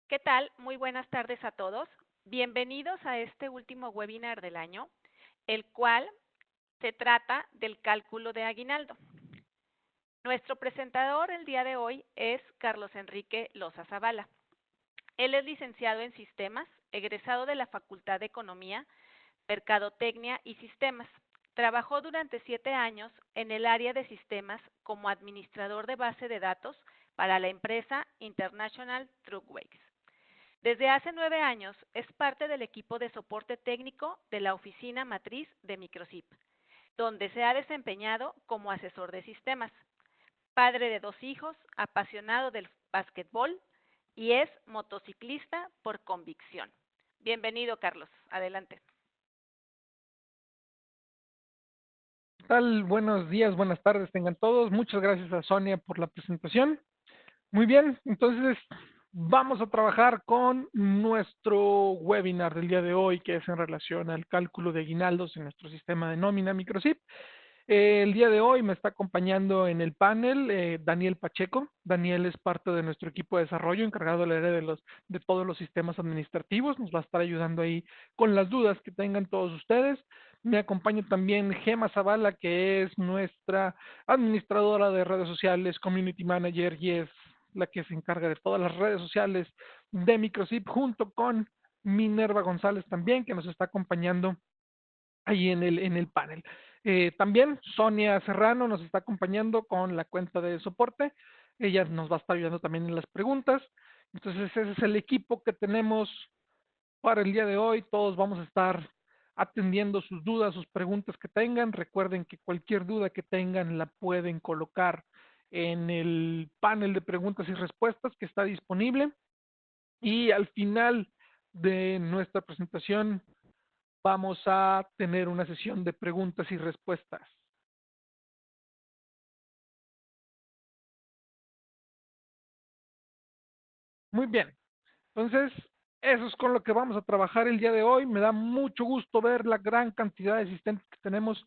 ¿Qué tal? Muy buenas tardes a todos. Bienvenidos a este último webinar del año, el cual se trata del cálculo de aguinaldo. Nuestro presentador el día de hoy es Carlos Enrique Loza Zavala. Él es licenciado en Sistemas, egresado de la Facultad de Economía, Mercadotecnia y Sistemas. Trabajó durante 7 años en el área de sistemas como administrador de base de datos para la empresa International Truckways. Desde hace 9 años es parte del equipo de soporte técnico de la oficina matriz de Microchip, donde se ha desempeñado como asesor de sistemas. Padre de 2 hijos, apasionado del básquetbol y es motociclista por convicción. Bienvenido, Carlos. Adelante. ¿Qué tal? Buenos días, buenas tardes tengan todos. Muchas gracias a Sonia por la presentación. Muy bien, entonces vamos a trabajar con nuestro webinar del día de hoy, que es en relación al cálculo de aguinaldos en nuestro sistema de nómina Microchip. El día de hoy me está acompañando en el panel Daniel Pacheco. Daniel es parte de nuestro equipo de desarrollo, encargado del área de todos los sistemas administrativos. Nos va a estar ayudando ahí con las dudas que tengan todos ustedes. Me acompaña también Gema Zavala, que es nuestra administradora de redes sociales, community manager, y es la que se encarga de todas las redes sociales de Microchip, junto con Minerva González también, que nos está acompañando ahí en el panel. También Sonia Serrano nos está acompañando con la cuenta de soporte. Ella nos va a estar ayudando también en las preguntas. Entonces, ese es el equipo que tenemos para el día de hoy. Todos vamos a estar atendiendo sus dudas, sus preguntas que tengan. Recuerden que cualquier duda que tengan la pueden colocar en el panel de preguntas y respuestas que está disponible. Y al final de nuestra presentación vamos a tener una sesión de preguntas y respuestas. Muy bien, entonces eso es con lo que vamos a trabajar el día de hoy. Me da mucho gusto ver la gran cantidad de asistentes que tenemos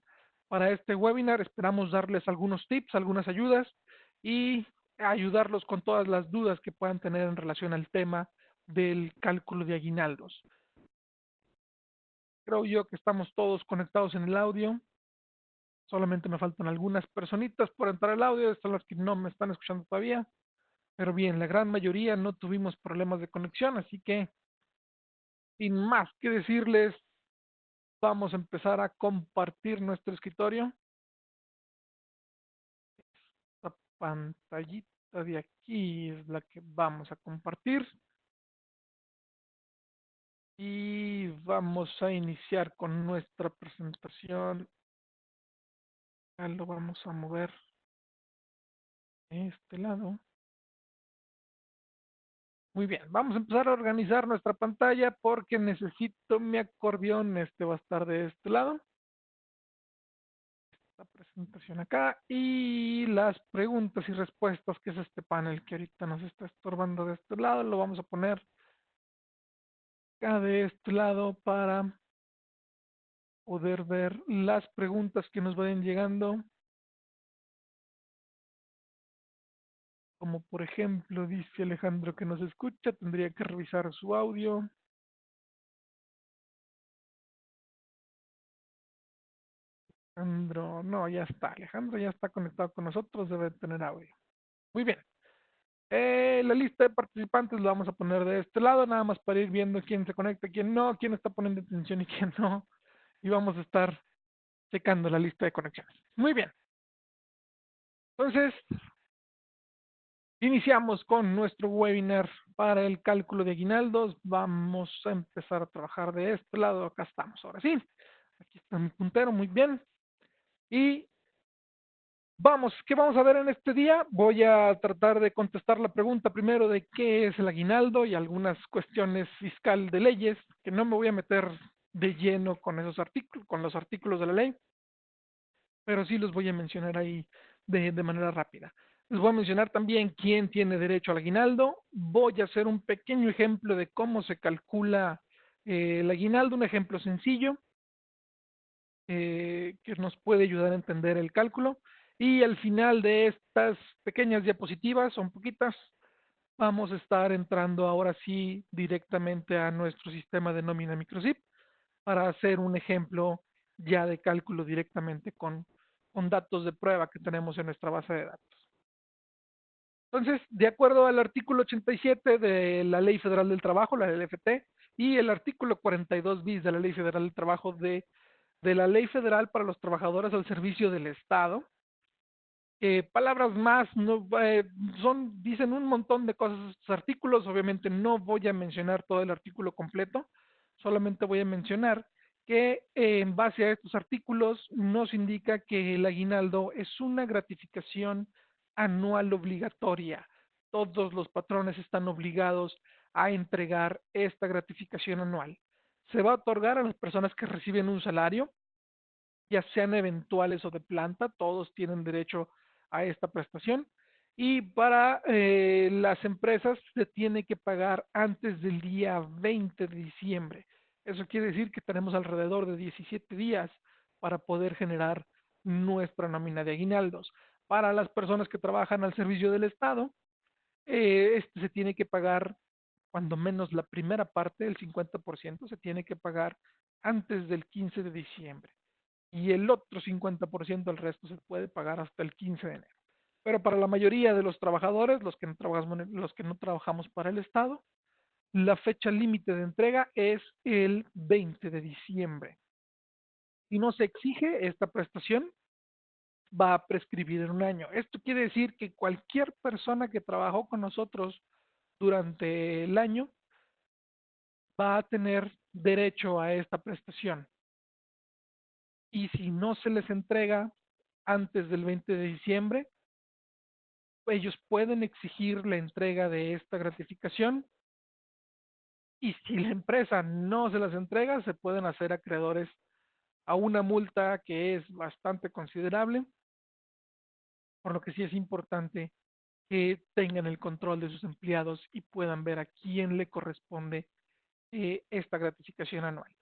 para este webinar. Esperamos darles algunos tips, algunas ayudas y ayudarlos con todas las dudas que puedan tener en relación al tema del cálculo de aguinaldos. Creo yo que estamos todos conectados en el audio. Solamente me faltan algunas personitas por entrar al audio, son las que no me están escuchando todavía. Pero bien, la gran mayoría no tuvimos problemas de conexión, así que sin más que decirles, vamos a empezar a compartir nuestro escritorio. Esta pantallita de aquí es la que vamos a compartir. Y vamos a iniciar con nuestra presentación. Ya lo vamos a mover de este lado. Muy bien, vamos a empezar a organizar nuestra pantalla porque necesito mi acordeón. Este va a estar de este lado. La presentación acá y las preguntas y respuestas, que es este panel que ahorita nos está estorbando de este lado. Lo vamos a poner acá de este lado para poder ver las preguntas que nos vayan llegando. Como por ejemplo, dice Alejandro que nos escucha, tendría que revisar su audio. Alejandro, no, ya está. Alejandro ya está conectado con nosotros, debe tener audio. Muy bien. La lista de participantes la vamos a poner de este lado, nada más para ir viendo quién se conecta, quién no, quién está poniendo atención y quién no. Y vamos a estar checando la lista de conexiones. Muy bien. Entonces, iniciamos con nuestro webinar para el cálculo de aguinaldos. Vamos a empezar a trabajar de este lado. Acá estamos, ahora sí. Aquí está mi puntero, muy bien. Y vamos, ¿qué vamos a ver en este día? Voy a tratar de contestar la pregunta primero de qué es el aguinaldo y algunas cuestiones fiscal de leyes, que no me voy a meter de lleno con esos artículos, con los artículos de la ley, pero sí los voy a mencionar ahí de manera rápida. Les voy a mencionar también quién tiene derecho al aguinaldo. Voy a hacer un pequeño ejemplo de cómo se calcula el aguinaldo, un ejemplo sencillo que nos puede ayudar a entender el cálculo. Y al final de estas pequeñas diapositivas, son poquitas, vamos a estar entrando ahora sí directamente a nuestro sistema de nómina microsip para hacer un ejemplo ya de cálculo directamente con datos de prueba que tenemos en nuestra base de datos. Entonces, de acuerdo al artículo 87 de la Ley Federal del Trabajo, la LFT, y el artículo 42 bis de la Ley Federal del Trabajo de la Ley Federal para los Trabajadores al Servicio del Estado, palabras más, no, dicen un montón de cosas estos artículos, obviamente no voy a mencionar todo el artículo completo, solamente voy a mencionar que en base a estos artículos nos indica que el aguinaldo es una gratificación anual obligatoria. Todos los patrones están obligados a entregar esta gratificación anual. Se va a otorgar a las personas que reciben un salario, ya sean eventuales o de planta, todos tienen derecho a esta prestación. Y para las empresas se tiene que pagar antes del día 20 de diciembre. Eso quiere decir que tenemos alrededor de 17 días para poder generar nuestra nómina de aguinaldos. Para las personas que trabajan al servicio del Estado, este se tiene que pagar, cuando menos la primera parte, el 50%, se tiene que pagar antes del 15 de diciembre y el otro 50%, el resto se puede pagar hasta el 15 de enero. Pero para la mayoría de los trabajadores, los que no trabajamos para el Estado, la fecha límite de entrega es el 20 de diciembre. Si no se exige esta prestación, va a prescribir en un año. Esto quiere decir que cualquier persona que trabajó con nosotros durante el año va a tener derecho a esta prestación. Y si no se les entrega antes del 20 de diciembre, ellos pueden exigir la entrega de esta gratificación y si la empresa no se las entrega, se pueden hacer acreedores a una multa que es bastante considerable, por lo que sí es importante que tengan el control de sus empleados y puedan ver a quién le corresponde esta gratificación anual.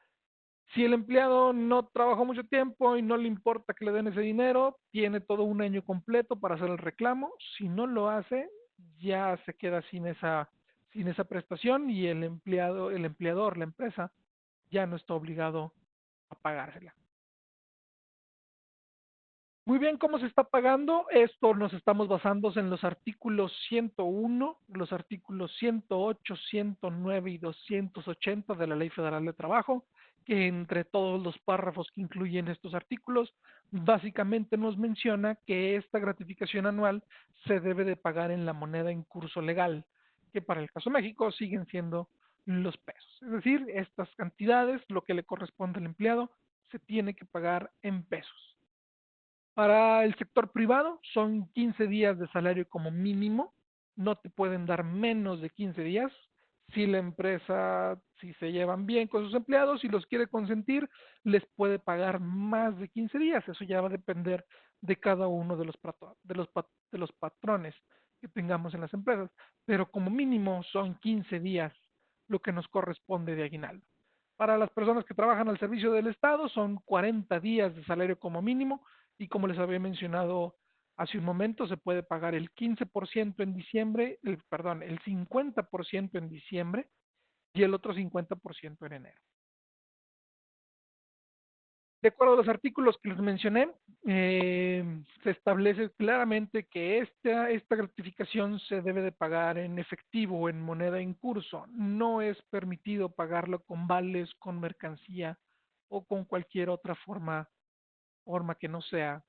Si el empleado no trabajó mucho tiempo y no le importa que le den ese dinero, tiene todo un año completo para hacer el reclamo. Si no lo hace, ya se queda sin esa prestación y el empleador, la empresa, ya no está obligado a pagársela. Muy bien, ¿cómo se está pagando? Esto nos estamos basando en los artículos 101, los artículos 108, 109 y 280 de la Ley Federal de Trabajo, que entre todos los párrafos que incluyen estos artículos, básicamente nos menciona que esta gratificación anual se debe de pagar en la moneda en curso legal, que para el caso de México siguen siendo los pesos. Es decir, estas cantidades, lo que le corresponde al empleado, se tiene que pagar en pesos. Para el sector privado son 15 días de salario como mínimo, no te pueden dar menos de 15 días. Si la empresa, si se llevan bien con sus empleados, si los quiere consentir, les puede pagar más de 15 días. Eso ya va a depender de cada uno de de los patrones que tengamos en las empresas. Pero como mínimo son 15 días lo que nos corresponde de aguinaldo. Para las personas que trabajan al servicio del Estado son 40 días de salario como mínimo y como les había mencionado hace un momento, se puede pagar el 15% en diciembre, perdón, el 50% en diciembre y el otro 50% en enero. De acuerdo a los artículos que les mencioné, se establece claramente que esta gratificación se debe de pagar en efectivo o en moneda en curso. No es permitido pagarlo con vales, con mercancía o con cualquier otra forma que no sea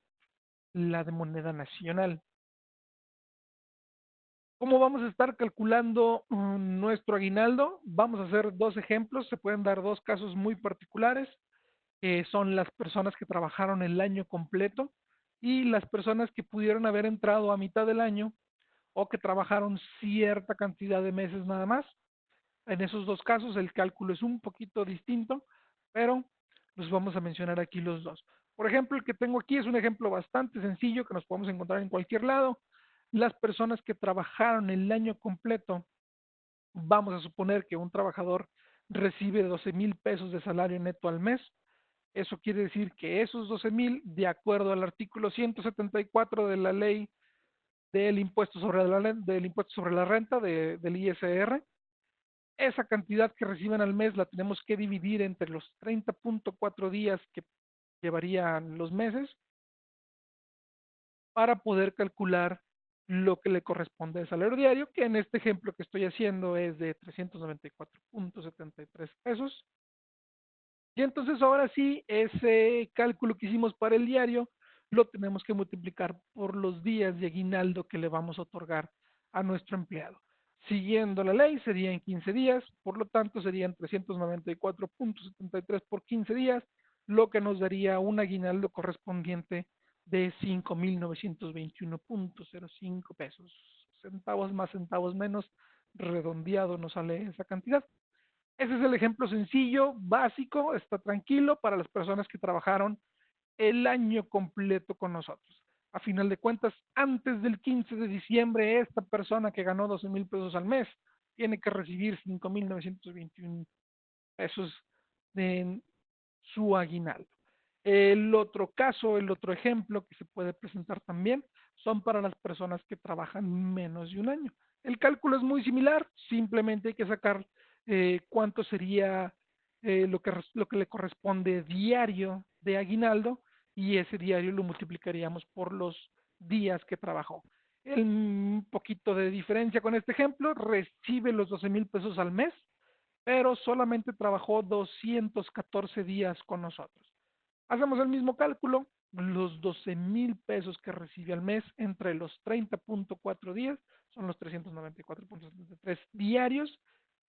la de moneda nacional. ¿Cómo vamos a estar calculando nuestro aguinaldo? Vamos a hacer dos ejemplos, se pueden dar dos casos muy particulares, son las personas que trabajaron el año completo y las personas que pudieron haber entrado a mitad del año o que trabajaron cierta cantidad de meses nada más. En esos dos casos el cálculo es un poquito distinto, pero los vamos a mencionar aquí los dos. Por ejemplo, el que tengo aquí es un ejemplo bastante sencillo que nos podemos encontrar en cualquier lado. Las personas que trabajaron el año completo, vamos a suponer que un trabajador recibe 12,000 pesos de salario neto al mes. Eso quiere decir que esos 12,000, de acuerdo al artículo 174 de la ley del impuesto sobre del impuesto sobre la renta, del ISR. Esa cantidad que reciben al mes la tenemos que dividir entre los 30.4 días que llevarían los meses para poder calcular lo que le corresponde de salario diario, que en este ejemplo que estoy haciendo es de 394.73 pesos. Y entonces ahora sí, ese cálculo que hicimos para el diario lo tenemos que multiplicar por los días de aguinaldo que le vamos a otorgar a nuestro empleado. Siguiendo la ley, serían 15 días, por lo tanto serían 394.73 por 15 días, lo que nos daría un aguinaldo correspondiente de 5.921.05 pesos. Centavos más, centavos menos, redondeado nos sale esa cantidad. Ese es el ejemplo sencillo, básico, está tranquilo para las personas que trabajaron el año completo con nosotros. A final de cuentas, antes del 15 de diciembre, esta persona que ganó 12,000 pesos al mes tiene que recibir 5.921 pesos de su aguinaldo. El otro caso, el otro ejemplo que se puede presentar también son para las personas que trabajan menos de un año. El cálculo es muy similar, simplemente hay que sacar cuánto sería lo que le corresponde diario de aguinaldo y ese diario lo multiplicaríamos por los días que trabajó. Un poquito de diferencia con este ejemplo, recibe los 12,000 pesos al mes, pero solamente trabajó 214 días con nosotros. Hacemos el mismo cálculo, los 12,000 pesos que recibe al mes entre los 30.4 días, son los 394.73 diarios.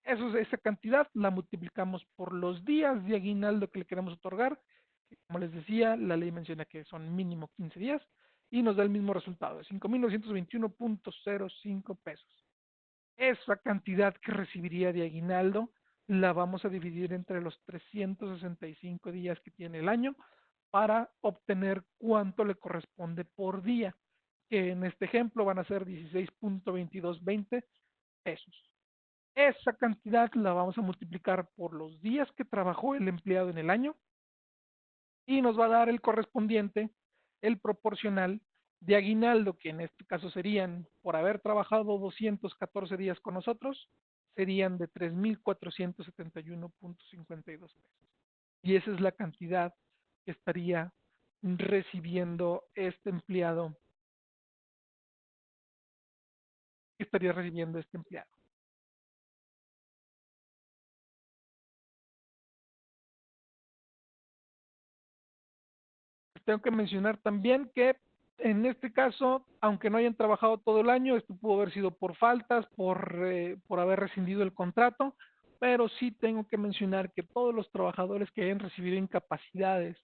Esa cantidad la multiplicamos por los días de aguinaldo que le queremos otorgar. Como les decía, la ley menciona que son mínimo 15 días y nos da el mismo resultado, de 5.921.05 pesos. Esa cantidad que recibiría de aguinaldo la vamos a dividir entre los 365 días que tiene el año para obtener cuánto le corresponde por día, que en este ejemplo van a ser 16.2220 pesos. Esa cantidad la vamos a multiplicar por los días que trabajó el empleado en el año y nos va a dar el correspondiente, el proporcional de aguinaldo, que en este caso serían, por haber trabajado 214 días con nosotros, serían de 3.471.52 pesos. Y esa es la cantidad que estaría recibiendo este empleado, que estaría recibiendo este empleado. Tengo que mencionar también que en este caso, aunque no hayan trabajado todo el año, esto pudo haber sido por faltas, por haber rescindido el contrato, pero sí tengo que mencionar que todos los trabajadores que hayan recibido incapacidades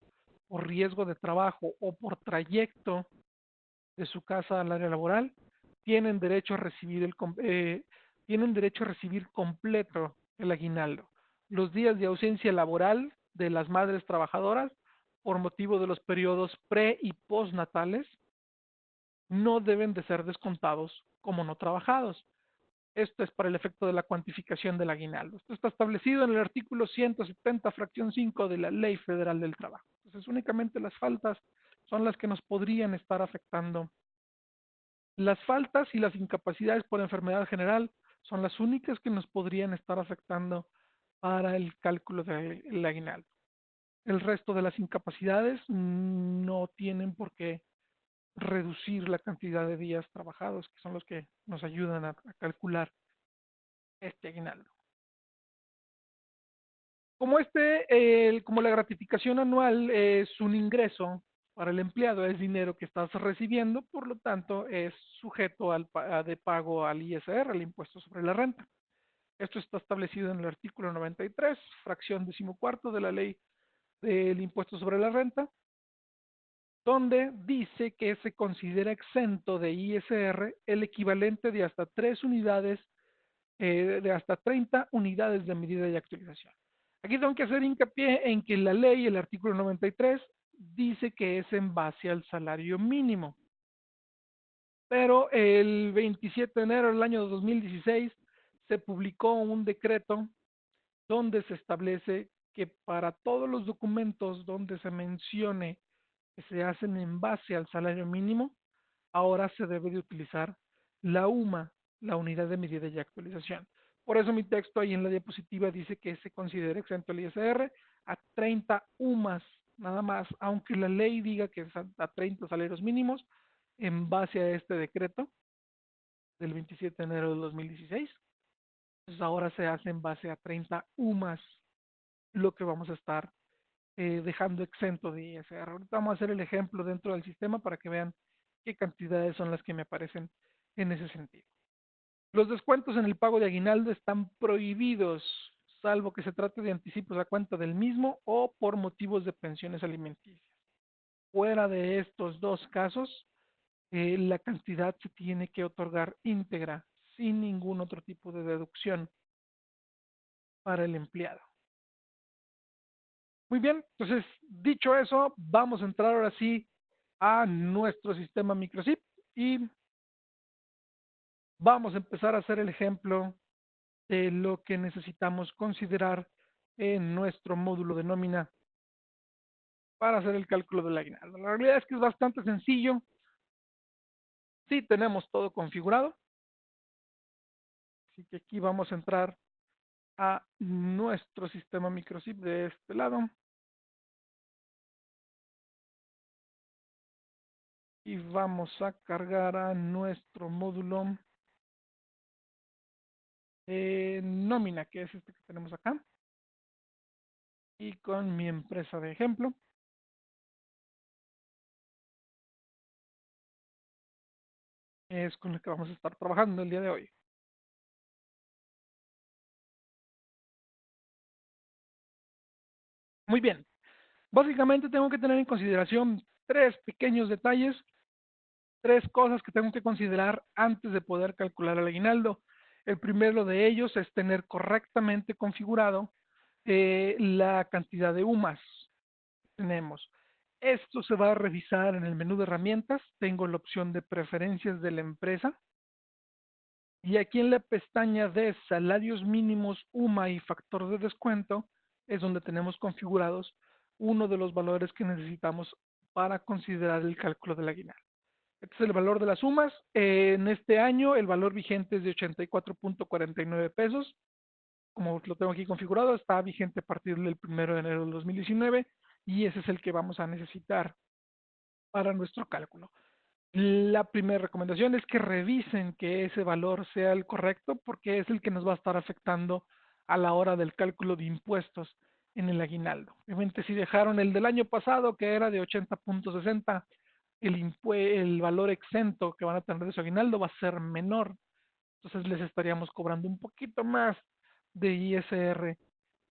por riesgo de trabajo o por trayecto de su casa al área laboral tienen derecho a recibir tienen derecho a recibir completo el aguinaldo. Los días de ausencia laboral de las madres trabajadoras por motivo de los periodos pre y postnatales no deben de ser descontados como no trabajados. Esto es para el efecto de la cuantificación del aguinaldo. Esto está establecido en el artículo 170, fracción 5 de la Ley Federal del Trabajo. Entonces, únicamente las faltas son las que nos podrían estar afectando. Las faltas y las incapacidades por enfermedad general son las únicas que nos podrían estar afectando para el cálculo del aguinaldo. El resto de las incapacidades no tienen por qué reducir la cantidad de días trabajados, que son los que nos ayudan a calcular este aguinaldo. Como la gratificación anual es un ingreso para el empleado, es dinero que estás recibiendo, por lo tanto es sujeto de pago al ISR, al impuesto sobre la renta. Esto está establecido en el artículo 93, fracción 14 de la ley del impuesto sobre la renta, donde dice que se considera exento de ISR el equivalente de hasta 3 unidades, de hasta 30 unidades de medida de actualización. Aquí tengo que hacer hincapié en que la ley, el artículo 93, dice que es en base al salario mínimo. Pero el 27 de enero del año 2016 se publicó un decreto donde se establece que para todos los documentos donde se mencione que se hacen en base al salario mínimo, ahora se debe de utilizar la UMA, la unidad de medida y actualización. Por eso mi texto ahí en la diapositiva dice que se considera exento el ISR a 30 UMAS, nada más, aunque la ley diga que es a 30 salarios mínimos, en base a este decreto del 27 de enero del 2016, pues ahora se hace en base a 30 UMAS, lo que vamos a estar dejando exento de ISR. Ahorita vamos a hacer el ejemplo dentro del sistema para que vean qué cantidades son las que me aparecen en ese sentido. Los descuentos en el pago de aguinaldo están prohibidos, salvo que se trate de anticipos a cuenta del mismo o por motivos de pensiones alimenticias. Fuera de estos dos casos, la cantidad se tiene que otorgar íntegra, sin ningún otro tipo de deducción para el empleado. Muy bien, entonces, dicho eso, vamos a entrar ahora sí a nuestro sistema microchip y vamos a empezar a hacer el ejemplo de lo que necesitamos considerar en nuestro módulo de nómina para hacer el cálculo del aguinaldo. La realidad es que es bastante sencillo. Sí, tenemos todo configurado. Así que aquí vamos a entrar a nuestro sistema microchip de este lado y vamos a cargar a nuestro módulo nómina, que es este que tenemos acá, y con mi empresa de ejemplo. Es con la que vamos a estar trabajando el día de hoy. Muy bien, básicamente tengo que tener en consideración tres pequeños detalles, tres cosas que tengo que considerar antes de poder calcular el aguinaldo. El primero de ellos es tener correctamente configurado la cantidad de UMAS que tenemos. Esto se va a revisar en el menú de herramientas. Tengo la opción de preferencias de la empresa. Y aquí en la pestaña de salarios mínimos, UMA y factor de descuento es donde tenemos configurados uno de los valores que necesitamos para considerar el cálculo del aguinaldo. Este es el valor de las sumas. En este año el valor vigente es de 84.49 pesos. Como lo tengo aquí configurado, está vigente a partir del 1 de enero del 2019 y ese es el que vamos a necesitar para nuestro cálculo. La primera recomendación es que revisen que ese valor sea el correcto porque es el que nos va a estar afectando a la hora del cálculo de impuestos en el aguinaldo. Obviamente si dejaron el del año pasado que era de 80.60, el valor exento que van a tener de su aguinaldo va a ser menor. Entonces les estaríamos cobrando un poquito más de ISR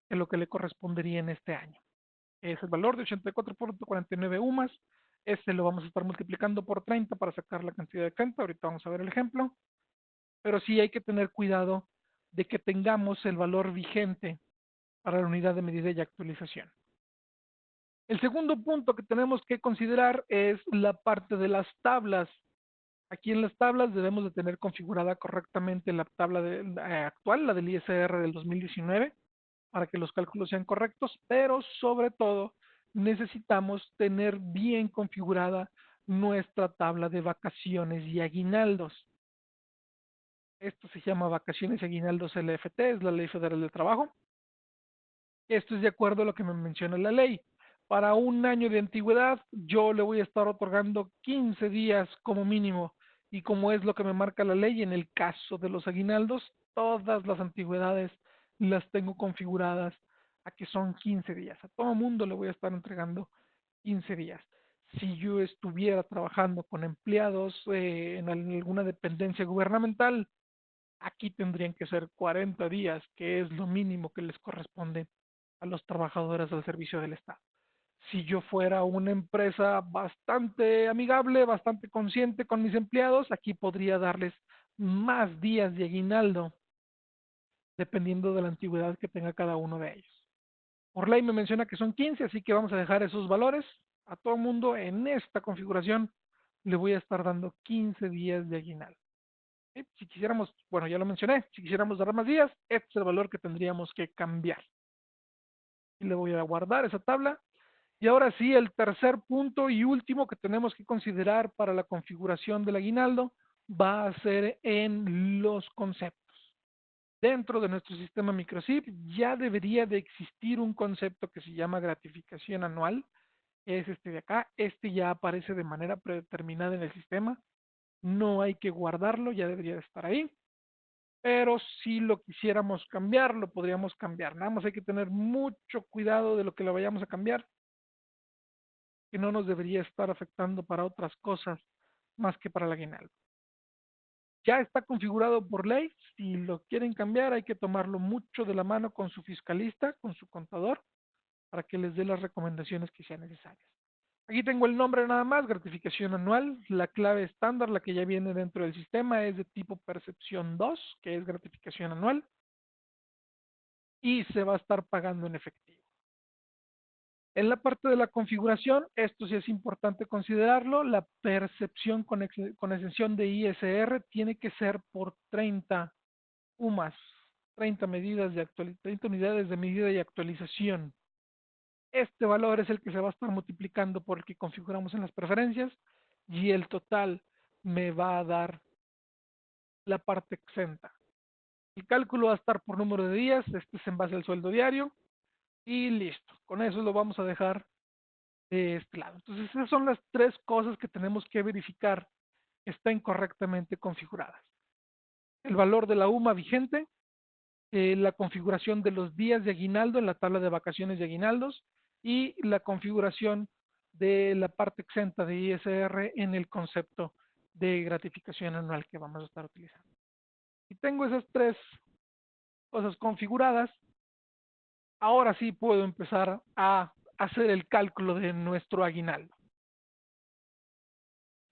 que lo que le correspondería en este año. Es el valor de 84.49 UMAS. Este lo vamos a estar multiplicando por 30 para sacar la cantidad exenta. Ahorita vamos a ver el ejemplo. Pero sí hay que tener cuidado de que tengamos el valor vigente para la unidad de medida y actualización. El segundo punto que tenemos que considerar es la parte de las tablas. Aquí en las tablas debemos de tener configurada correctamente la tabla actual, la del ISR del 2019, para que los cálculos sean correctos, pero sobre todo necesitamos tener bien configurada nuestra tabla de vacaciones y aguinaldos. Esto se llama vacaciones y aguinaldos LFT, es la Ley Federal del Trabajo. Esto es de acuerdo a lo que me menciona la ley. Para un año de antigüedad, yo le voy a estar otorgando 15 días como mínimo. Y como es lo que me marca la ley, en el caso de los aguinaldos, todas las antigüedades las tengo configuradas a que son 15 días. A todo mundo le voy a estar entregando 15 días. Si yo estuviera trabajando con empleados en alguna dependencia gubernamental, aquí tendrían que ser 40 días, que es lo mínimo que les corresponde a los trabajadores del servicio del Estado. Si yo fuera una empresa bastante amigable, bastante consciente con mis empleados, aquí podría darles más días de aguinaldo, dependiendo de la antigüedad que tenga cada uno de ellos. Por ley me menciona que son 15, así que vamos a dejar esos valores. A todo mundo en esta configuración le voy a estar dando 15 días de aguinaldo. Si quisiéramos, bueno, ya lo mencioné, si quisiéramos dar más días, este es el valor que tendríamos que cambiar. Y le voy a guardar esa tabla Y ahora sí, el tercer punto y último que tenemos que considerar para la configuración del aguinaldo va a ser en los conceptos. Dentro de nuestro sistema microchip ya debería de existir un concepto que se llama gratificación anual, es este de acá. Este ya aparece de manera predeterminada en el sistema, no hay que guardarlo, ya debería de estar ahí. Pero si lo quisiéramos cambiar, lo podríamos cambiar. Nada más hay que tener mucho cuidado de lo que le vayamos a cambiar, que no nos debería estar afectando para otras cosas más que para el aguinaldo. Ya está configurado por ley. Si lo quieren cambiar, hay que tomarlo mucho de la mano con su fiscalista, con su contador, para que les dé las recomendaciones que sean necesarias. Aquí tengo el nombre nada más, gratificación anual. La clave estándar, la que ya viene dentro del sistema, es de tipo percepción 2, que es gratificación anual, y se va a estar pagando en efectivo. En la parte de la configuración, esto sí es importante considerarlo, la percepción con exención de ISR tiene que ser por 30 UMAS, 30 medidas de 30 unidades de medida y actualización. Este valor es el que se va a estar multiplicando por el que configuramos en las preferencias y el total me va a dar la parte exenta. El cálculo va a estar por número de días, este es en base al sueldo diario y listo. Con eso lo vamos a dejar de este lado. Entonces, esas son las tres cosas que tenemos que verificar que estén correctamente configuradas. El valor de la UMA vigente, la configuración de los días de aguinaldo en la tabla de vacaciones y aguinaldos y la configuración de la parte exenta de ISR en el concepto de gratificación anual que vamos a estar utilizando. Si tengo esas tres cosas configuradas, ahora sí puedo empezar a hacer el cálculo de nuestro aguinaldo.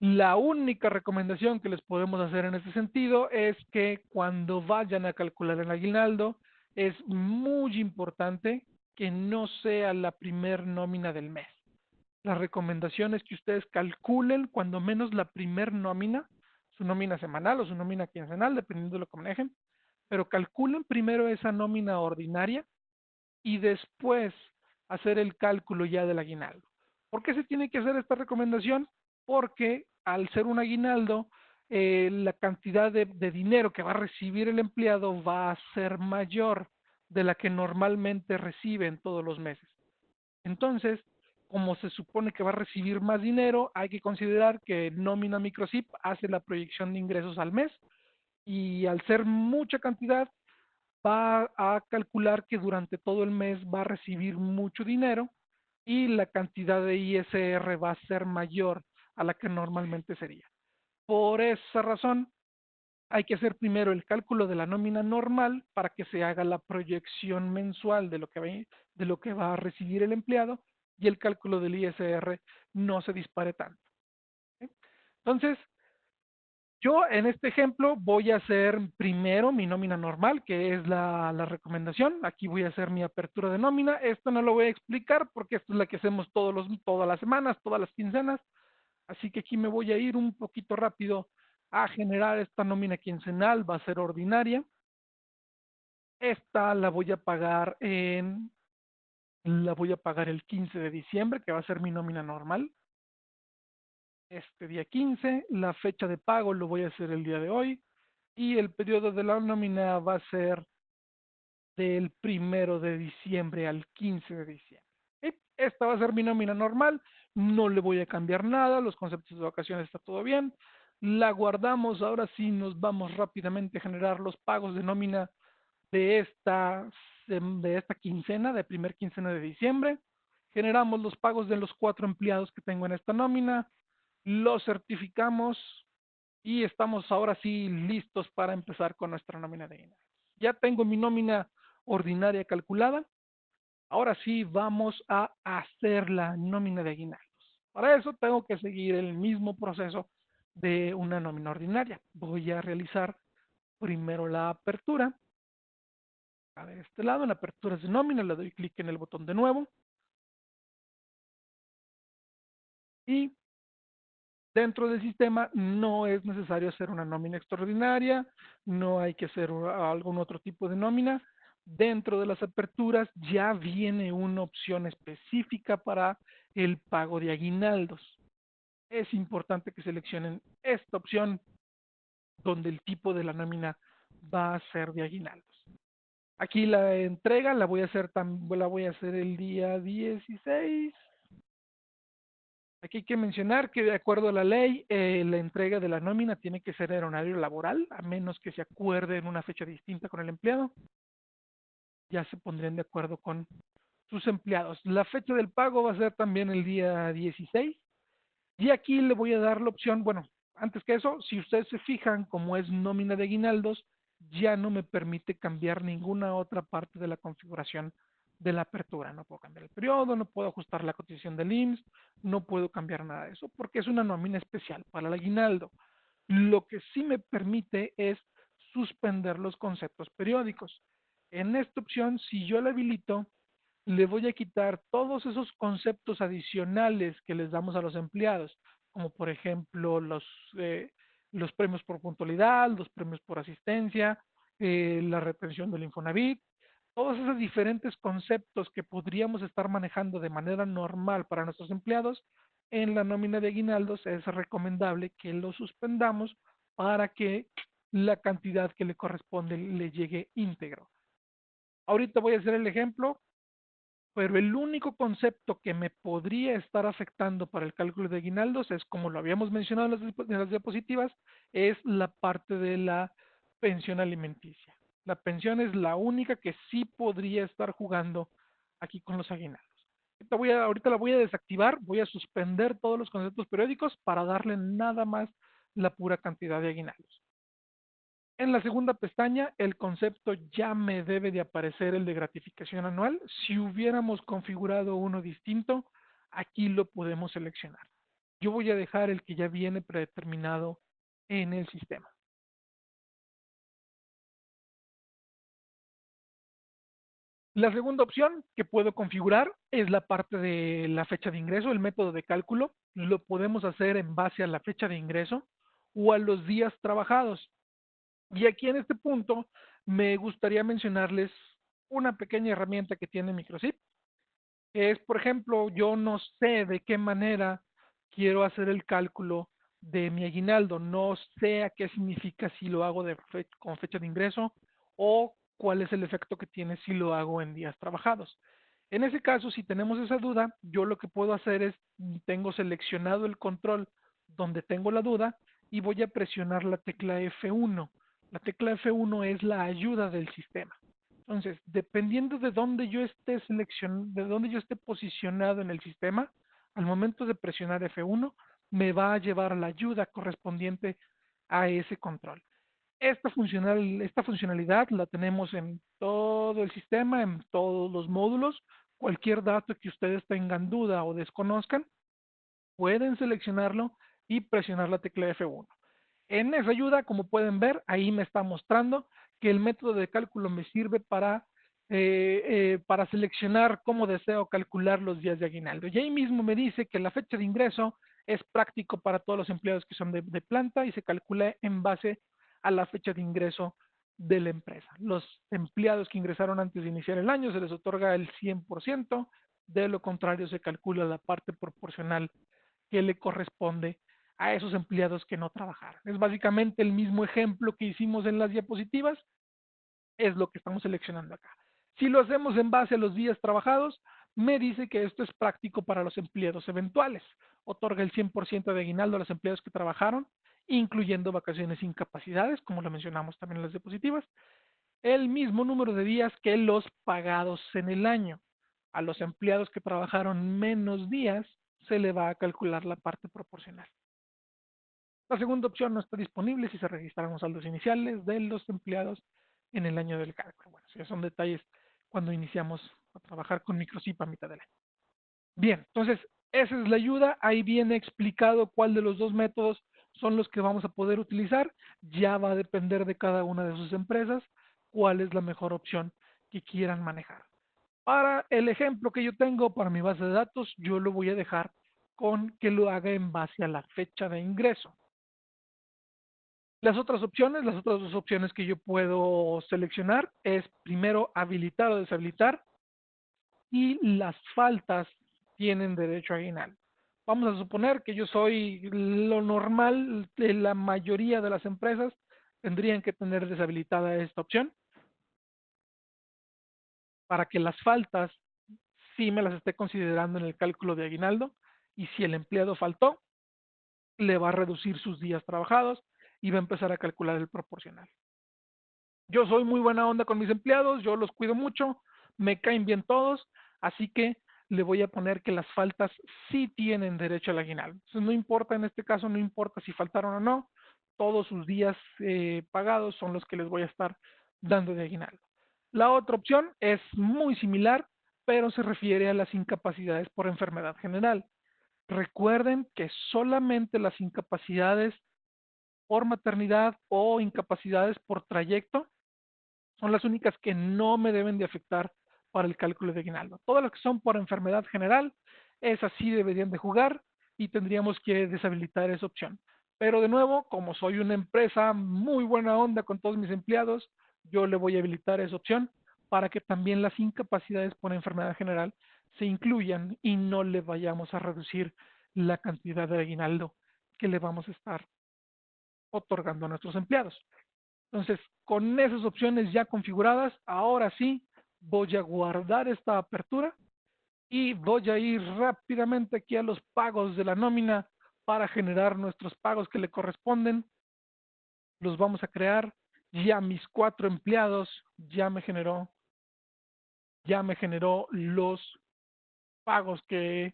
La única recomendación que les podemos hacer en este sentido es que cuando vayan a calcular el aguinaldo es muy importante que no sea la primer nómina del mes. La recomendación es que ustedes calculen cuando menos la primer nómina, su nómina semanal o su nómina quincenal, dependiendo de lo que manejen, pero calculen primero esa nómina ordinaria y después hacer el cálculo ya del aguinaldo. ¿Por qué se tiene que hacer esta recomendación? Porque al ser un aguinaldo, la cantidad de dinero que va a recibir el empleado va a ser mayor de la que normalmente recibe en todos los meses. Entonces, como se supone que va a recibir más dinero, hay que considerar que nómina microchip hace la proyección de ingresos al mes y al ser mucha cantidad, va a calcular que durante todo el mes va a recibir mucho dinero y la cantidad de ISR va a ser mayor a la que normalmente sería. Por esa razón, hay que hacer primero el cálculo de la nómina normal para que se haga la proyección mensual de lo que va a recibir el empleado y el cálculo del ISR no se dispare tanto. ¿Sí? Entonces, yo en este ejemplo voy a hacer primero mi nómina normal, que es la recomendación. Aquí voy a hacer mi apertura de nómina. Esto no lo voy a explicar porque esto es la que hacemos todas las semanas, todas las quincenas. Así que aquí me voy a ir un poquito rápido a generar esta nómina quincenal. Va a ser ordinaria. Esta la voy a pagar el 15 de diciembre, que va a ser mi nómina normal. Este día 15, la fecha de pago lo voy a hacer el día de hoy y el periodo de la nómina va a ser del 1 de diciembre al 15 de diciembre. Esta va a ser mi nómina normal, no le voy a cambiar nada, los conceptos de vacaciones está todo bien, la guardamos, ahora sí nos vamos rápidamente a generar los pagos de nómina de esta quincena, de primer quincena de diciembre, generamos los pagos de los 4 empleados que tengo en esta nómina, los certificamos y estamos ahora sí listos para empezar con nuestra nómina de aguinaldo. Ya tengo mi nómina ordinaria calculada. Ahora sí vamos a hacer la nómina de aguinaldos. Para eso tengo que seguir el mismo proceso de una nómina ordinaria. Voy a realizar primero la apertura. A ver, este lado, en aperturas de nómina, le doy clic en el botón de nuevo. Y dentro del sistema no es necesario hacer una nómina extraordinaria, no hay que hacer algún otro tipo de nómina, dentro de las aperturas ya viene una opción específica para el pago de aguinaldos. Es importante que seleccionen esta opción donde el tipo de la nómina va a ser de aguinaldos. Aquí la entrega la voy a hacer el día 16. Aquí hay que mencionar que de acuerdo a la ley, la entrega de la nómina tiene que ser en horario laboral, a menos que se acuerde en una fecha distinta con el empleado. Ya se pondrían de acuerdo con sus empleados. La fecha del pago va a ser también el día 16. Y aquí le voy a dar la opción, bueno, antes que eso, si ustedes se fijan, como es nómina de aguinaldos, ya no me permite cambiar ninguna otra parte de la configuración de la apertura. No puedo cambiar el periodo, no puedo ajustar la cotización del IMSS, no puedo cambiar nada de eso, porque es una nómina especial para el aguinaldo. Lo que sí me permite es suspender los conceptos periódicos. En esta opción, si yo la habilito, le voy a quitar todos esos conceptos adicionales que les damos a los empleados, como por ejemplo los premios por puntualidad, los premios por asistencia, la retención del Infonavit, todos esos diferentes conceptos que podríamos estar manejando de manera normal para nuestros empleados, en la nómina de aguinaldos es recomendable que lo suspendamos para que la cantidad que le corresponde le llegue íntegro. Ahorita voy a hacer el ejemplo, pero el único concepto que me podría estar afectando para el cálculo de aguinaldos es, como lo habíamos mencionado en las diapositivas, es la parte de la pensión alimenticia. La pensión es la única que sí podría estar jugando aquí con los aguinaldos. Ahorita la voy a desactivar, voy a suspender todos los conceptos periódicos para darle nada más la pura cantidad de aguinaldos. En la segunda pestaña, el concepto ya me debe de aparecer el de gratificación anual. Si hubiéramos configurado uno distinto, aquí lo podemos seleccionar. Yo voy a dejar el que ya viene predeterminado en el sistema. La segunda opción que puedo configurar es la parte de la fecha de ingreso, el método de cálculo. Lo podemos hacer en base a la fecha de ingreso o a los días trabajados. Y aquí en este punto me gustaría mencionarles una pequeña herramienta que tiene Microsoft. Es, por ejemplo, yo no sé de qué manera quiero hacer el cálculo de mi aguinaldo, no sé a qué significa si lo hago con fecha de ingreso o cuál es el efecto que tiene si lo hago en días trabajados. En ese caso, si tenemos esa duda, yo lo que puedo hacer es, tengo seleccionado el control donde tengo la duda y voy a presionar la tecla F1. La tecla F1 es la ayuda del sistema. Entonces, dependiendo de dónde yo esté posicionado en el sistema, al momento de presionar F1, me va a llevar a la ayuda correspondiente a ese control. Esta funcionalidad la tenemos en todo el sistema, en todos los módulos. Cualquier dato que ustedes tengan duda o desconozcan, pueden seleccionarlo y presionar la tecla F1. En esa ayuda, como pueden ver, ahí me está mostrando que el método de cálculo me sirve para seleccionar cómo deseo calcular los días de aguinaldo. Y ahí mismo me dice que la fecha de ingreso es práctico para todos los empleados que son de planta y se calcula en base a la fecha de ingreso de la empresa. Los empleados que ingresaron antes de iniciar el año se les otorga el 100%, de lo contrario se calcula la parte proporcional que le corresponde a esos empleados que no trabajaron. Es básicamente el mismo ejemplo que hicimos en las diapositivas, es lo que estamos seleccionando acá. Si lo hacemos en base a los días trabajados, me dice que esto es práctico para los empleados eventuales. Otorga el 100% de aguinaldo a los empleados que trabajaron, incluyendo vacaciones e incapacidades, como lo mencionamos también en las diapositivas, el mismo número de días que los pagados en el año. A los empleados que trabajaron menos días, se le va a calcular la parte proporcional. La segunda opción no está disponible si se registraron los saldos iniciales de los empleados en el año del cálculo. Bueno, esos son detalles cuando iniciamos a trabajar con Microsoft a mitad del año. Bien, entonces esa es la ayuda. Ahí viene explicado cuál de los dos métodos son los que vamos a poder utilizar. Ya va a depender de cada una de sus empresas cuál es la mejor opción que quieran manejar. Para el ejemplo que yo tengo para mi base de datos, yo lo voy a dejar con que lo haga en base a la fecha de ingreso. Las otras dos opciones que yo puedo seleccionar es primero habilitar o deshabilitar y las faltas tienen derecho a aguinaldo. Vamos a suponer que yo soy lo normal de la mayoría de las empresas, tendrían que tener deshabilitada esta opción para que las faltas sí me las esté considerando en el cálculo de aguinaldo y si el empleado faltó, le va a reducir sus días trabajados y va a empezar a calcular el proporcional. Yo soy muy buena onda con mis empleados, yo los cuido mucho, me caen bien todos, así que le voy a poner que las faltas sí tienen derecho al aguinaldo. Entonces, no importa en este caso, no importa si faltaron o no, todos sus días pagados son los que les voy a estar dando de aguinaldo. La otra opción es muy similar, pero se refiere a las incapacidades por enfermedad general. Recuerden que solamente las incapacidades por maternidad o incapacidades por trayecto son las únicas que no me deben de afectar para el cálculo de aguinaldo. Todas las que son por enfermedad general, esas sí deberían de jugar y tendríamos que deshabilitar esa opción. Pero de nuevo, como soy una empresa muy buena onda con todos mis empleados, yo le voy a habilitar esa opción para que también las incapacidades por enfermedad general se incluyan y no le vayamos a reducir la cantidad de aguinaldo que le vamos a estar otorgando a nuestros empleados. Entonces, con esas opciones ya configuradas, ahora sí voy a guardar esta apertura y voy a ir rápidamente aquí a los pagos de la nómina para generar nuestros pagos que le corresponden. Los vamos a crear. Ya mis 4 empleados ya me generó los pagos que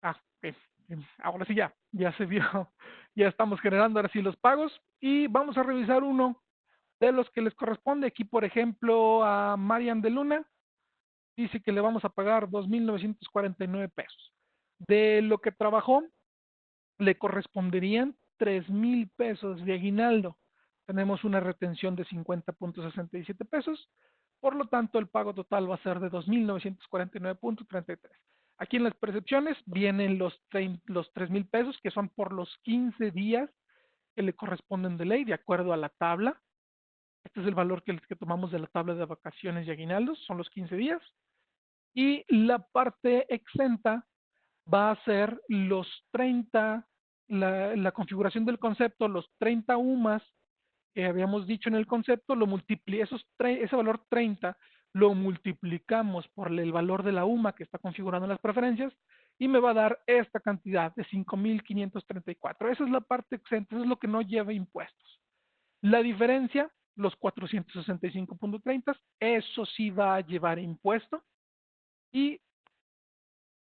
ok. Ahora sí ya se vio, ya estamos generando ahora sí los pagos y vamos a revisar uno de los que les corresponde. Aquí, por ejemplo, a Marian de Luna, dice que le vamos a pagar 2,949 pesos. De lo que trabajó, le corresponderían 3,000 pesos de aguinaldo. Tenemos una retención de 50,67 pesos, por lo tanto el pago total va a ser de 2,949,33. Aquí en las percepciones vienen los 3,000 pesos, que son por los 15 días que le corresponden de ley, de acuerdo a la tabla. Este es el valor que tomamos de la tabla de vacaciones y aguinaldos, son los 15 días. Y la parte exenta va a ser los 30, la configuración del concepto, los 30 UMAS que habíamos dicho en el concepto, ese valor 30 lo multiplicamos por el valor de la UMA que está configurando en las preferencias y me va a dar esta cantidad de 5,534. Esa es la parte exenta, eso es lo que no lleva impuestos. La diferencia, los 465,30, eso sí va a llevar impuesto y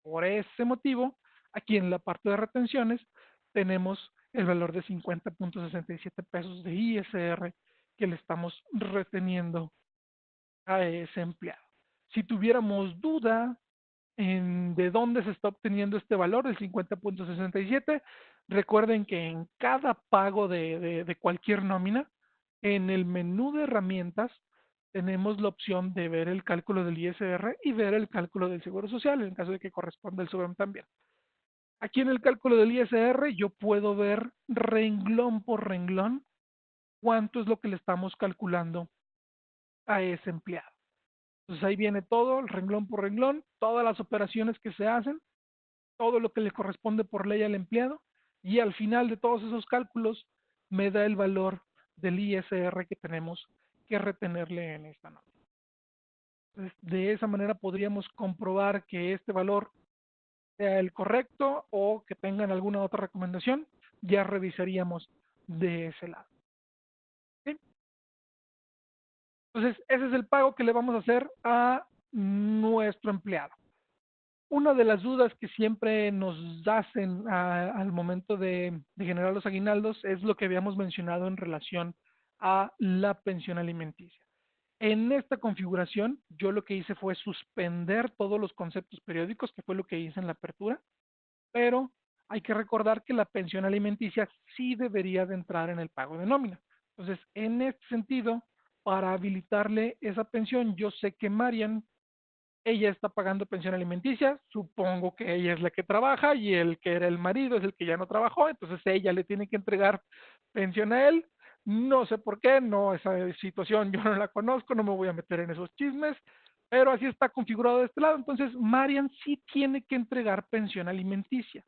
por ese motivo, aquí en la parte de retenciones tenemos el valor de 50,67 pesos de ISR que le estamos reteniendo a ese empleado. Si tuviéramos duda de dónde se está obteniendo este valor, el 50,67, recuerden que en cada pago de cualquier nómina, en el menú de herramientas, tenemos la opción de ver el cálculo del ISR y ver el cálculo del Seguro Social, en caso de que corresponda el SUBEM también. Aquí en el cálculo del ISR yo puedo ver renglón por renglón cuánto es lo que le estamos calculando a ese empleado. Entonces ahí viene todo, el renglón por renglón, todas las operaciones que se hacen, todo lo que le corresponde por ley al empleado y al final de todos esos cálculos me da el valor del ISR que tenemos que retenerle en esta nota. Entonces, de esa manera podríamos comprobar que este valor sea el correcto o que tengan alguna otra recomendación, ya revisaríamos de ese lado. ¿Sí? Entonces, ese es el pago que le vamos a hacer a nuestro empleado. Una de las dudas que siempre nos hacen al momento de generar los aguinaldos es lo que habíamos mencionado en relación a la pensión alimenticia. En esta configuración, yo lo que hice fue suspender todos los conceptos periódicos, que fue lo que hice en la apertura, pero hay que recordar que la pensión alimenticia sí debería de entrar en el pago de nómina. Entonces, en este sentido, para habilitarle esa pensión, yo sé que Marian ella está pagando pensión alimenticia, supongo que ella es la que trabaja y el que era el marido es el que ya no trabajó, entonces ella le tiene que entregar pensión a él. No sé por qué, no, esa situación yo no la conozco, no me voy a meter en esos chismes, pero así está configurado de este lado. Entonces, Marian sí tiene que entregar pensión alimenticia.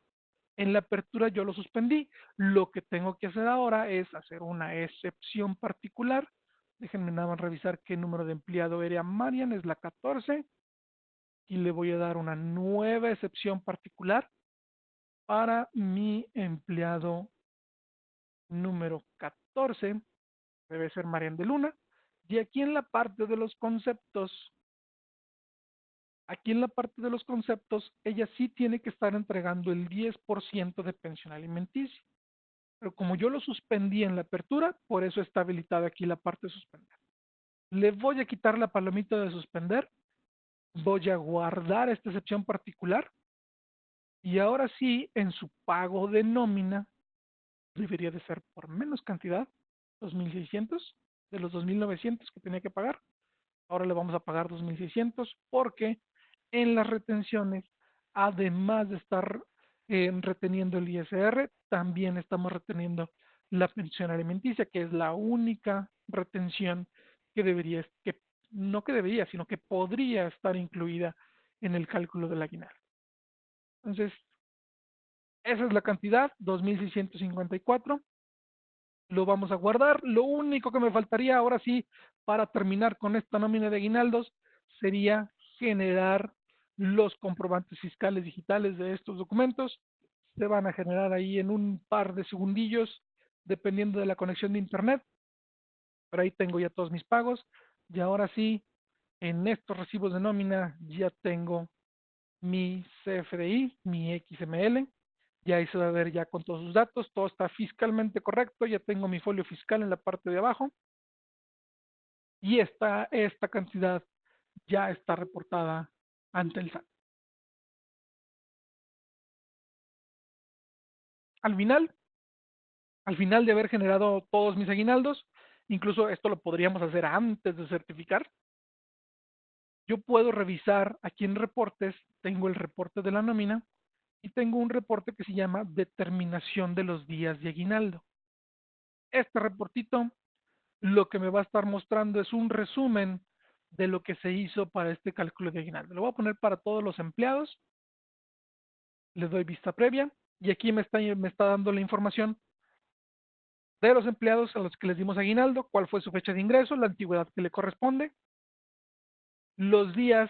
En la apertura yo lo suspendí. Lo que tengo que hacer ahora es hacer una excepción particular. Déjenme nada más revisar qué número de empleado era Marian, es la 14 y le voy a dar una nueva excepción particular para mi empleado número 14, debe ser Marian de Luna. Y aquí en la parte de los conceptos, ella sí tiene que estar entregando el 10% de pensión alimenticia. Pero como yo lo suspendí en la apertura, por eso está habilitada aquí la parte de suspender. Le voy a quitar la palomita de suspender, voy a guardar esta excepción particular y ahora sí, en su pago de nómina, debería de ser por menos cantidad, 2.600 de los 2.900 que tenía que pagar. Ahora le vamos a pagar 2.600 porque en las retenciones, además de estar reteniendo el ISR, también estamos reteniendo la pensión alimenticia, que es la única retención que debería, que no que debería, sino que podría estar incluida en el cálculo del aguinaldo. Entonces, esa es la cantidad, 2.654. Lo vamos a guardar. Lo único que me faltaría ahora sí para terminar con esta nómina de aguinaldos sería generar los comprobantes fiscales digitales de estos documentos. Se van a generar ahí en un par de segundillos, dependiendo de la conexión de internet. Pero ahí tengo ya todos mis pagos. Y ahora sí, en estos recibos de nómina ya tengo mi CFDI, mi XML, y ahí se va a ver ya con todos sus datos, todo está fiscalmente correcto, ya tengo mi folio fiscal en la parte de abajo, y esta cantidad ya está reportada ante el SAT. Al final, al final de haber generado todos mis aguinaldos, incluso esto lo podríamos hacer antes de certificar, yo puedo revisar aquí en reportes, tengo el reporte de la nómina y tengo un reporte que se llama determinación de los días de aguinaldo. Este reportito lo que me va a estar mostrando es un resumen de lo que se hizo para este cálculo de aguinaldo. Lo voy a poner para todos los empleados, les doy vista previa y aquí me está dando la información de los empleados a los que les dimos aguinaldo, cuál fue su fecha de ingreso, la antigüedad que le corresponde, los días,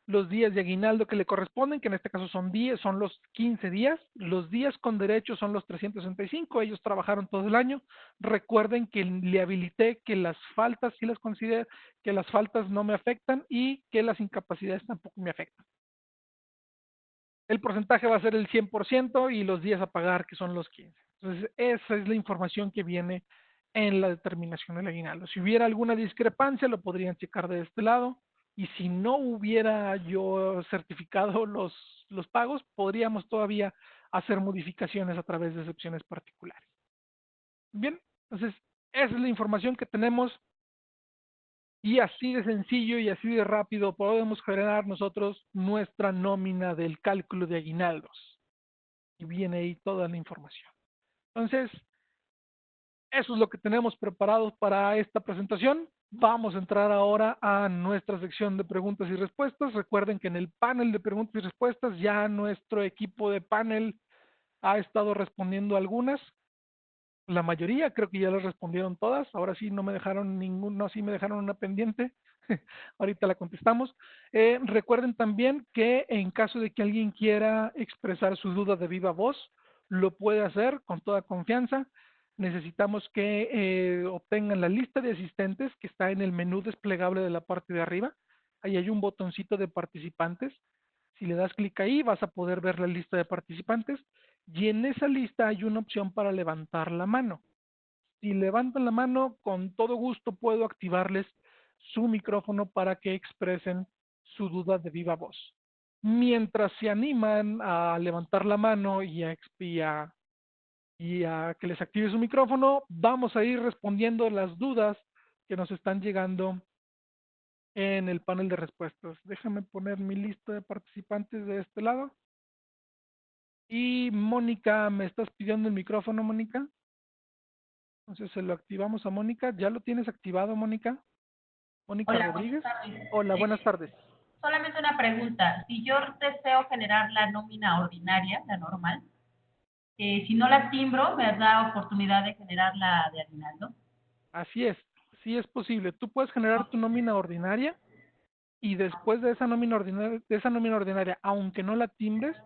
los días de aguinaldo que le corresponden, que en este caso son días, son los 15 días, los días con derecho son los 365, ellos trabajaron todo el año. Recuerden que le habilité que las faltas sí las considero, que las faltas no me afectan y que las incapacidades tampoco me afectan. El porcentaje va a ser el 100% y los días a pagar, que son los 15. Entonces, esa es la información que viene en la determinación del aguinaldo. Si hubiera alguna discrepancia, lo podrían checar de este lado. Y si no hubiera yo certificado los pagos, podríamos todavía hacer modificaciones a través de excepciones particulares. Bien, entonces, esa es la información que tenemos y así de sencillo y así de rápido podemos generar nosotros nuestra nómina del cálculo de aguinaldos. Y viene ahí toda la información. Entonces, eso es lo que tenemos preparado para esta presentación. Vamos a entrar ahora a nuestra sección de preguntas y respuestas. Recuerden que en el panel de preguntas y respuestas ya nuestro equipo de panel ha estado respondiendo algunas. La mayoría, creo que ya las respondieron todas. Ahora sí no me dejaron no, sí me dejaron una pendiente. Ahorita la contestamos. Recuerden también que en caso de que alguien quiera expresar su duda de viva voz, lo puede hacer con toda confianza. Necesitamos que obtengan la lista de asistentes que está en el menú desplegable de la parte de arriba. Ahí hay un botoncito de participantes. Si le das clic ahí, vas a poder ver la lista de participantes y en esa lista hay una opción para levantar la mano. Si levantan la mano, con todo gusto puedo activarles su micrófono para que expresen su duda de viva voz. Mientras se animan a levantar la mano y a que les active su micrófono, vamos a ir respondiendo las dudas que nos están llegando en el panel de respuestas. Déjame poner mi lista de participantes de este lado. Y Mónica, ¿me estás pidiendo el micrófono, Mónica? Entonces se lo activamos a Mónica. ¿Ya lo tienes activado, Mónica? Mónica Hola, buenas Rodríguez. tardes. Hola, buenas tardes. Solamente una pregunta. Si yo deseo generar la nómina ordinaria, la normal, si no la timbro, me da oportunidad de generar la de aguinaldo. Así es, sí es posible. Tú puedes generar tu nómina ordinaria y después de esa nómina ordinaria, aunque no la timbres,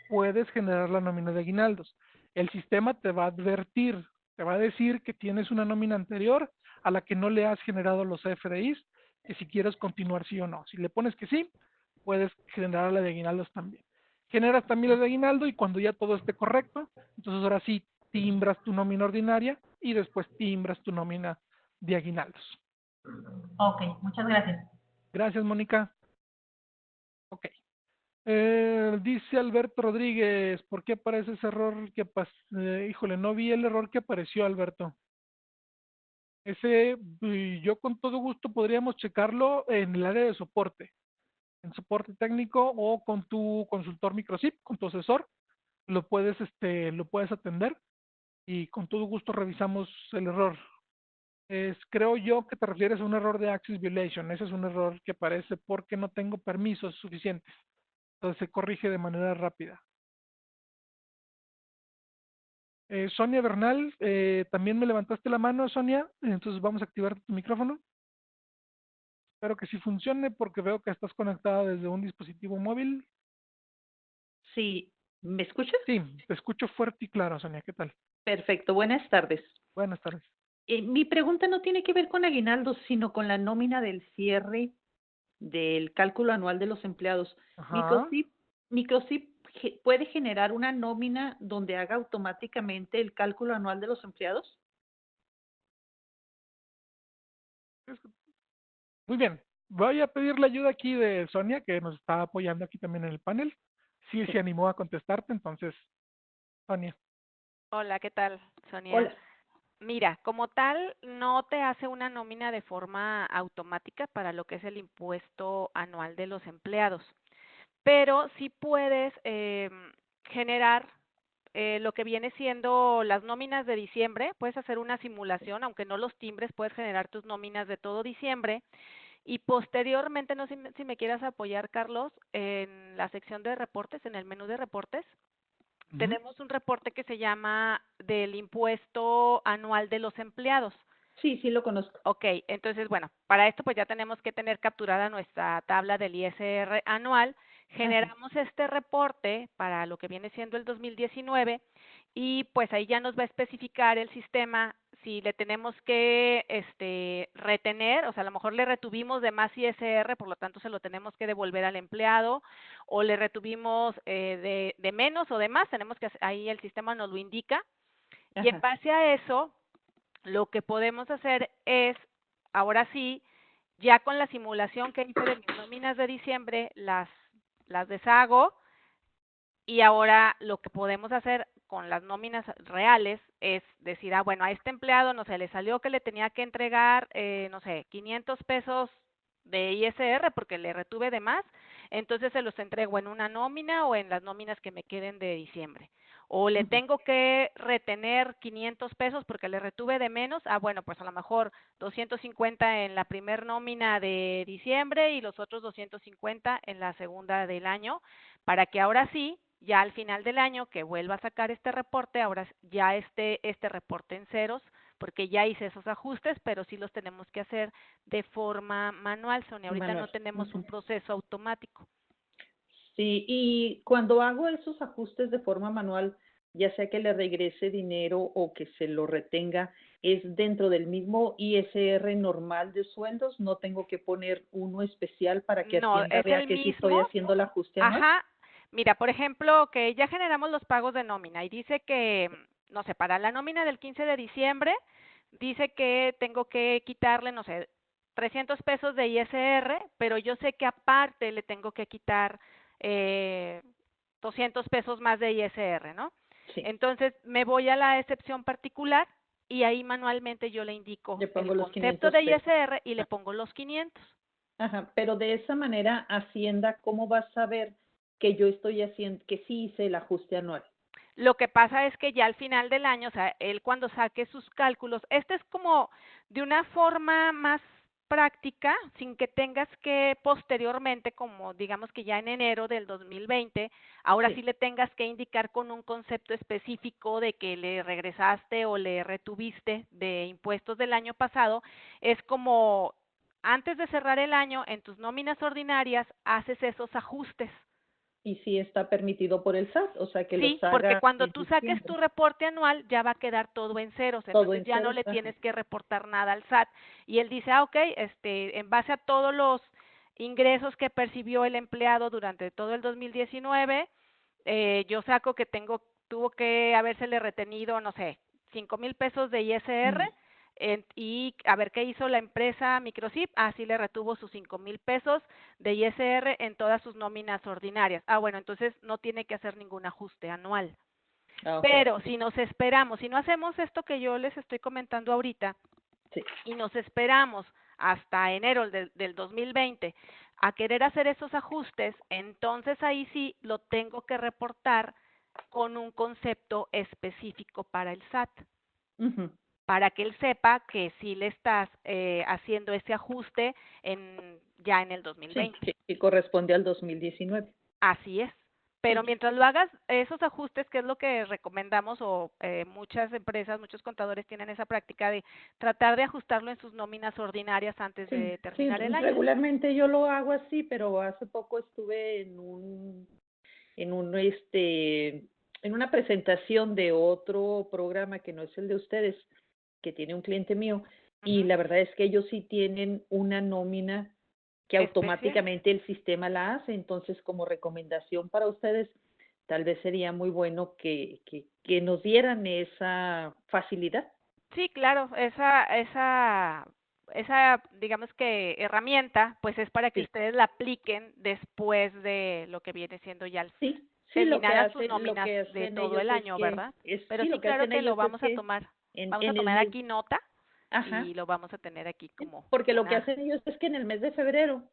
puedes generar la nómina de aguinaldos. El sistema te va a advertir, te va a decir que tienes una nómina anterior a la que no le has generado los FDIs, que si quieres continuar sí o no. Si le pones que sí, puedes generar la de aguinaldos también. Generas también la de aguinaldo y cuando ya todo esté correcto, entonces ahora sí timbras tu nómina ordinaria y después timbras tu nómina de aguinaldos. Ok, muchas gracias. Gracias, Mónica. Ok. Dice Alberto Rodríguez, ¿por qué aparece ese error que híjole, no vi el error que apareció, Alberto. Ese, yo con todo gusto podríamos checarlo en el área de soporte, en soporte técnico o con tu consultor microsip, con tu asesor, lo puedes atender y con todo gusto revisamos el error. Creo yo que te refieres a un error de access violation. Ese es un error que aparece porque no tengo permisos suficientes. Entonces se corrige de manera rápida. Sonia Bernal, también me levantaste la mano, Sonia. Entonces vamos a activar tu micrófono. Espero que sí funcione porque veo que estás conectada desde un dispositivo móvil. Sí, ¿me escuchas? Sí, te escucho fuerte y claro, Sonia. ¿Qué tal? Perfecto, buenas tardes. Buenas tardes. Mi pregunta no tiene que ver con aguinaldos, sino con la nómina del cierre del cálculo anual de los empleados. Ajá. Microsip puede generar una nómina donde haga automáticamente el cálculo anual de los empleados. Muy bien. Voy a pedir la ayuda aquí de Sonia, que nos está apoyando aquí también en el panel. Sí, se Sí. animó a contestarte, entonces, Sonia. Hola, ¿qué tal, Sonia? Hola. Mira, como tal, no te hace una nómina de forma automática para lo que es el impuesto anual de los empleados, pero sí puedes generar lo que viene siendo las nóminas de diciembre. Puedes hacer una simulación, aunque no los timbres, puedes generar tus nóminas de todo diciembre y posteriormente, no sé si me quieras apoyar, Carlos, en la sección de reportes, en el menú de reportes. Ujú. Tenemos un reporte que se llama del impuesto anual de los empleados. Sí, sí lo conozco. Ok, entonces, bueno, para esto pues ya tenemos que tener capturada nuestra tabla del ISR anual. Ajá. Generamos este reporte para lo que viene siendo el 2019 y pues ahí ya nos va a especificar el sistema si le tenemos que retener, o sea, a lo mejor le retuvimos de más ISR, por lo tanto se lo tenemos que devolver al empleado, o le retuvimos de menos o de más, tenemos que ahí el sistema nos lo indica. Y en Ajá. base a eso, lo que podemos hacer es, ahora sí, ya con la simulación que hice de mis nóminas de diciembre, las deshago y ahora lo que podemos hacer con las nóminas reales es decir, bueno, a este empleado, no sé, le salió que le tenía que entregar, no sé, 500 pesos de ISR porque le retuve de más, entonces se los entrego en una nómina o en las nóminas que me queden de diciembre. O le tengo que retener 500 pesos porque le retuve de menos, bueno, pues a lo mejor 250 en la primer nómina de diciembre y los otros 250 en la segunda del año, para que ahora sí, ya al final del año que vuelva a sacar este reporte, ahora ya este reporte en ceros, porque ya hice esos ajustes, pero sí los tenemos que hacer de forma manual, Sonia. Ahorita no Manual. tenemos un proceso automático. Sí, y cuando hago esos ajustes de forma manual, ya sea que le regrese dinero o que se lo retenga, ¿es dentro del mismo ISR normal de sueldos? ¿No tengo que poner uno especial para que No, Hacienda es vea el que sí estoy mismo. haciendo el ajuste anual? Ajá. Mira, por ejemplo, que ya generamos los pagos de nómina y dice que, no sé, para la nómina del 15 de diciembre, dice que tengo que quitarle, no sé, 300 pesos de ISR, pero yo sé que aparte le tengo que quitar 200 pesos más de ISR, ¿no? Sí, Entonces me voy a la excepción particular y ahí manualmente yo le indico le el pongo los concepto 500 de pesos. ISR y le pongo los 500. Ajá, pero de esa manera, Hacienda, ¿cómo va a saber que yo estoy haciendo, que sí hice el ajuste anual? Lo que pasa es que ya al final del año, o sea, él cuando saque sus cálculos, este es como de una forma más práctica, sin que tengas que posteriormente, como digamos que ya en enero del 2020, ahora sí Sí. le tengas que indicar con un concepto específico de que le regresaste o le retuviste de impuestos del año pasado, es como antes de cerrar el año, en tus nóminas ordinarias, haces esos ajustes. Y sí está permitido por el SAT, o sea, que los Sí, porque haga cuando en tú saques diciembre, tu reporte anual ya va a quedar todo en ceros, todo entonces en ya no ceros. le Ajá. tienes que reportar nada al SAT. Y él dice, ah, ok, en base a todos los ingresos que percibió el empleado durante todo el 2019, yo saco que tuvo que habérsele retenido, no sé, 5,000 pesos de ISR, Mm, y a ver qué hizo la empresa Microchip, así le retuvo sus 5,000 pesos de ISR en todas sus nóminas ordinarias. Ah, bueno, entonces no tiene que hacer ningún ajuste anual. ok. Pero si nos esperamos, si no hacemos esto que yo les estoy comentando ahorita Sí. y nos esperamos hasta enero del 2020 a querer hacer esos ajustes, entonces ahí sí lo tengo que reportar con un concepto específico para el SAT, Ujú. para que él sepa que sí le estás haciendo ese ajuste ya en el Sí, 2020. que corresponde al 2019. Así es. Pero Sí. mientras lo hagas, esos ajustes, que es lo que recomendamos, o muchas empresas, muchos contadores tienen esa práctica de tratar de ajustarlo en sus nóminas ordinarias antes Sí, de sí, terminar el año. regularmente yo lo hago así, pero hace poco estuve en una presentación de otro programa que no es el de ustedes, que tiene un cliente mío, y Ujú. la verdad es que ellos sí tienen una nómina que Especial. automáticamente el sistema la hace. Entonces, como recomendación para ustedes, tal vez sería muy bueno que nos dieran esa facilidad. Sí, claro, esa, digamos que herramienta, pues es para que Sí, ustedes la apliquen después de lo que viene siendo ya sí, sí, terminadas sus lo nóminas que de hacen todo ellos el es año, que, ¿verdad? Pero sí, sí, lo que claro hacen que lo ellos es vamos a que tomar. Vamos a en el tomar mes, aquí nota ajá, y lo vamos a tener aquí como porque lo que una hacen ellos es que en el mes de febrero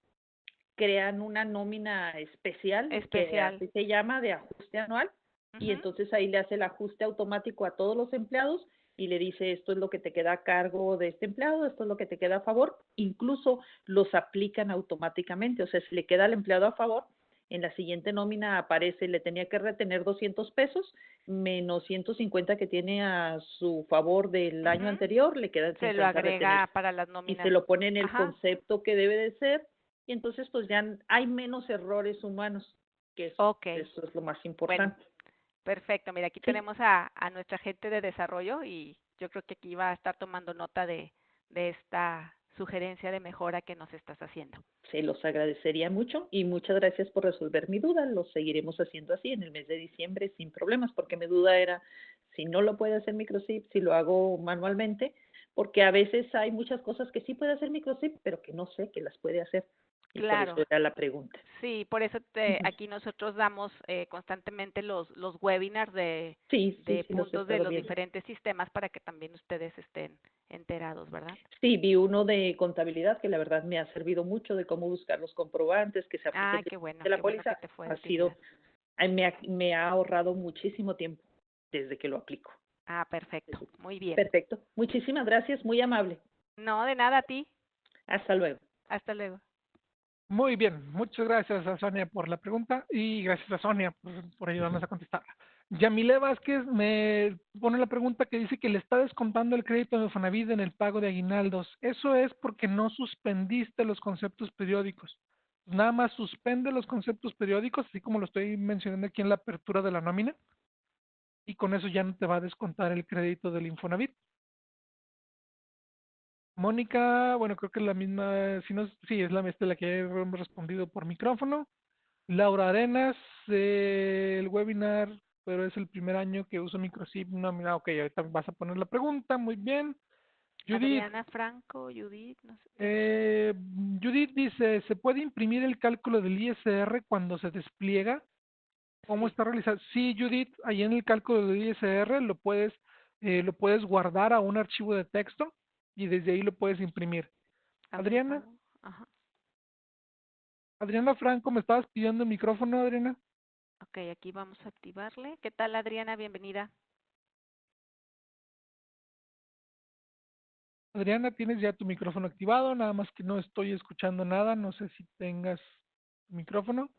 crean una nómina especial, que especial. así se llama, de ajuste anual, y Ujú. entonces ahí le hace el ajuste automático a todos los empleados y le dice, esto es lo que te queda a cargo de este empleado, esto es lo que te queda a favor, incluso los aplican automáticamente, o sea, si le queda al empleado a favor, en la siguiente nómina aparece, le tenía que retener 200 pesos, menos 150 que tiene a su favor del año Ujú. anterior, le quedan Se lo 50 agrega retenidos. para las Y se nóminas. lo pone en el Ajá. concepto que debe de ser, y entonces pues ya hay menos errores humanos, que Ok. eso es lo más Bueno, importante. perfecto. Mira, aquí Sí, tenemos a nuestra gente de desarrollo y yo creo que aquí va a estar tomando nota de esta sugerencia de mejora que nos estás haciendo. se los agradecería mucho y muchas gracias por resolver mi duda. Lo seguiremos haciendo así en el mes de diciembre sin problemas, porque mi duda era si no lo puede hacer Microchip, si lo hago manualmente, porque a veces hay muchas cosas que sí puede hacer Microchip, pero que no sé que las puede hacer. Y por eso Claro. era la pregunta. Sí, por eso Ujú. aquí nosotros damos constantemente los webinars Sí, sí, de sí, los he puntos de estado los viendo. diferentes sistemas para que también ustedes estén enterados, ¿verdad? Sí, vi uno de contabilidad que la verdad me ha servido mucho de cómo buscar los comprobantes que se apliquen Ah, de la qué bueno que póliza. te fue de Ha utilidad. sido, me ha ahorrado muchísimo tiempo desde que lo aplico. Ah, perfecto, muy bien. Perfecto. Muchísimas gracias, muy amable. No, de nada a ti. Hasta luego. Hasta luego. Muy bien, muchas gracias a Sonia por la pregunta y gracias a Sonia por ayudarnos a contestarla. Yamile Vázquez me pone la pregunta que dice que le está descontando el crédito de Infonavit en el pago de aguinaldos. Eso es porque no suspendiste los conceptos periódicos. Nada más suspende los conceptos periódicos, así como lo estoy mencionando aquí en la apertura de la nómina, y con eso ya no te va a descontar el crédito del Infonavit. Mónica, bueno, creo que es la misma, si no, sí, es la, esta la que hemos respondido por micrófono. Laura Arenas, el webinar, pero es el primer año que uso Microchip. No, mira, ok, ahorita vas a poner la pregunta, muy bien. Judith, Adriana Franco, Judith, no sé. eh, Judith dice, ¿se puede imprimir el cálculo del ISR cuando se despliega? ¿Cómo Sí, está realizado? Sí, Judith, ahí en el cálculo del ISR lo puedes guardar a un archivo de texto y desde ahí lo puedes imprimir. a ver, Adriana, vamos. Ajá. Adriana Franco, me estabas pidiendo el micrófono, Adriana. Ok, aquí vamos a activarle. ¿Qué tal, Adriana? Bienvenida. Adriana, tienes ya tu micrófono activado, nada más que no estoy escuchando nada, no sé si tengas micrófono.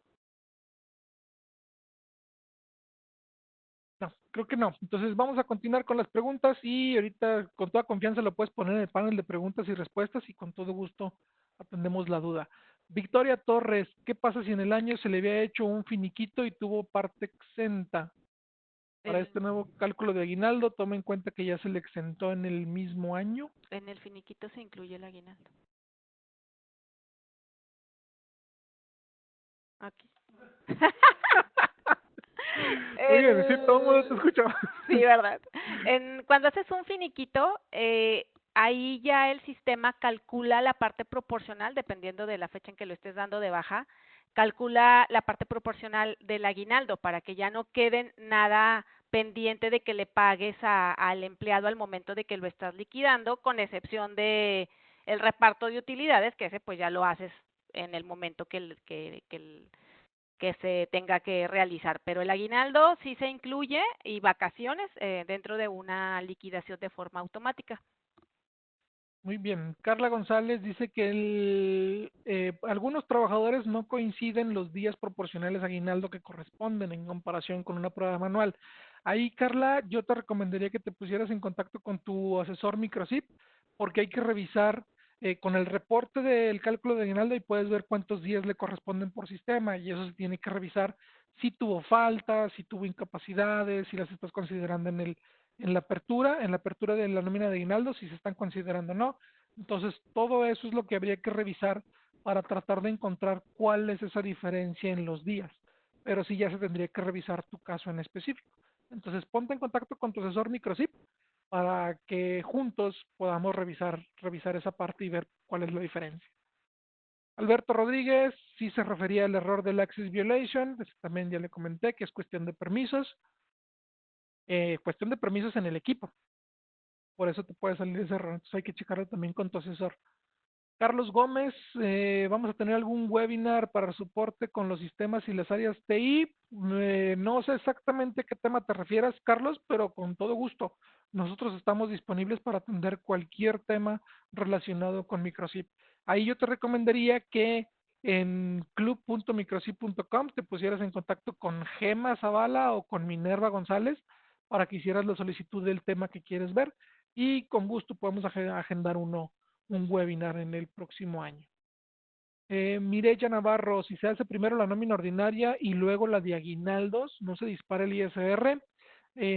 No, creo que no. Entonces vamos a continuar con las preguntas y ahorita con toda confianza lo puedes poner en el panel de preguntas y respuestas y con todo gusto atendemos la duda. Victoria Torres, ¿qué pasa si en el año se le había hecho un finiquito y tuvo parte exenta? Para El- este nuevo cálculo de aguinaldo, toma en cuenta que ya se le exentó en el mismo año. en el finiquito se incluye el aguinaldo. Aquí. Muy bien, sí, todo el mundo te El- escucha. Sí, ¿verdad? Cuando haces un finiquito, ahí ya el sistema calcula la parte proporcional, dependiendo de la fecha en que lo estés dando de baja, calcula la parte proporcional del aguinaldo para que ya no quede nada pendiente de que le pagues al empleado al momento de que lo estás liquidando, con excepción de el reparto de utilidades, que ese pues ya lo haces en el momento que se tenga que realizar, pero el aguinaldo sí se incluye y vacaciones dentro de una liquidación de forma automática. Muy bien. Carla González dice que algunos trabajadores no coinciden los días proporcionales a aguinaldo que corresponden en comparación con una prueba manual. Ahí, Carla, yo te recomendaría que te pusieras en contacto con tu asesor Microchip porque hay que revisar con el reporte del cálculo de aguinaldo y puedes ver cuántos días le corresponden por sistema y eso se tiene que revisar si tuvo faltas, si tuvo incapacidades, si las estás considerando en la apertura de la nómina de aguinaldo, si se están considerando o no. Entonces, todo eso es lo que habría que revisar para tratar de encontrar cuál es esa diferencia en los días. Pero sí ya se tendría que revisar tu caso en específico. Entonces, ponte en contacto con tu asesor Microchip para que juntos podamos revisar esa parte y ver cuál es la diferencia. Alberto Rodríguez sí se refería al error del Access Violation, también ya le comenté que es cuestión de permisos en el equipo. Por eso te puede salir ese error. Entonces hay que checarlo también con tu asesor. Carlos Gómez, vamos a tener algún webinar para soporte con los sistemas y las áreas TI. No sé exactamente a qué tema te refieras, Carlos, pero con todo gusto. Nosotros estamos disponibles para atender cualquier tema relacionado con Microchip. Ahí yo te recomendaría que en club.microchip.com te pusieras en contacto con Gema Zavala o con Minerva González para que hicieras la solicitud del tema que quieres ver y con gusto podemos agendar un webinar en el próximo año. Mireya Navarro, si se hace primero la nómina ordinaria y luego la de aguinaldos, ¿no se dispara el ISR?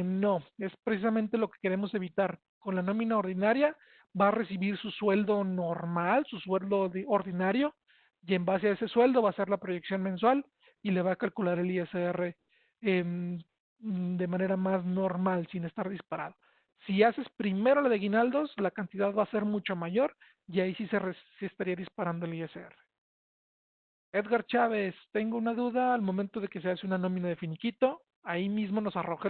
No, es precisamente lo que queremos evitar. Con la nómina ordinaria va a recibir su sueldo normal, su sueldo ordinario, y en base a ese sueldo va a hacer la proyección mensual y le va a calcular el ISR de manera más normal, sin estar disparado. Si haces primero la de aguinaldos, la cantidad va a ser mucho mayor y ahí sí se estaría disparando el ISR. Edgar Chávez, tengo una duda al momento de que se hace una nómina de finiquito, ahí mismo nos arroja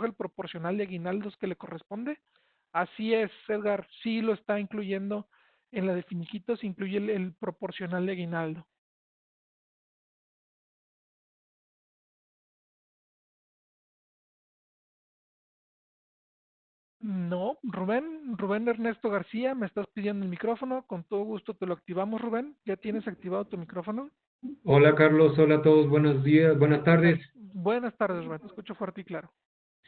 el proporcional de aguinaldos que le corresponde. Así es, Edgar, sí lo está incluyendo en la de finiquito, se incluye el proporcional de aguinaldo. No, Rubén Ernesto García, me estás pidiendo el micrófono, con todo gusto te lo activamos, Rubén. ¿Ya tienes activado tu micrófono? Hola Carlos, hola a todos, buenos días, buenas tardes. Buenas tardes, Rubén, te escucho fuerte y claro.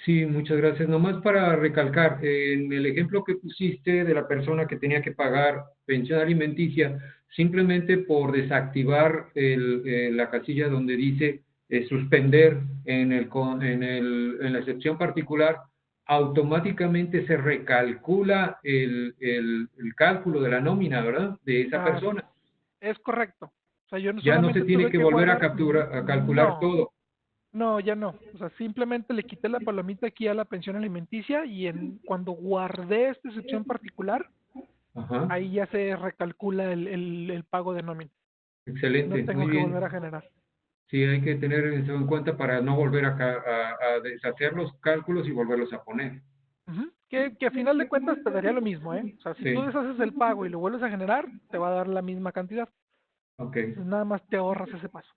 Sí, muchas gracias. Nomás para recalcar, en el ejemplo que pusiste de la persona que tenía que pagar pensión alimenticia, simplemente por desactivar la casilla donde dice suspender en la excepción particular, automáticamente se recalcula el cálculo de la nómina, ¿verdad? De esa Ah, persona. es correcto. O sea, yo no Ya no se solamente tiene tuve que que volver a guardar, capturar, a calcular no, todo. no, ya no. O sea, simplemente le quité la palomita aquí a la pensión alimenticia y cuando guardé esta excepción particular, Ajá. ahí ya se recalcula el pago de nómina. No Excelente, tengo muy que volver a bien. generar. Sí, hay que tener eso en cuenta para no volver a deshacer los cálculos y volverlos a poner. Ujú. Que a final de cuentas te daría lo mismo, ¿eh? O sea, si tú Sí, deshaces el pago y lo vuelves a generar, te va a dar la misma cantidad. Ok, Entonces, nada más te ahorras ese paso.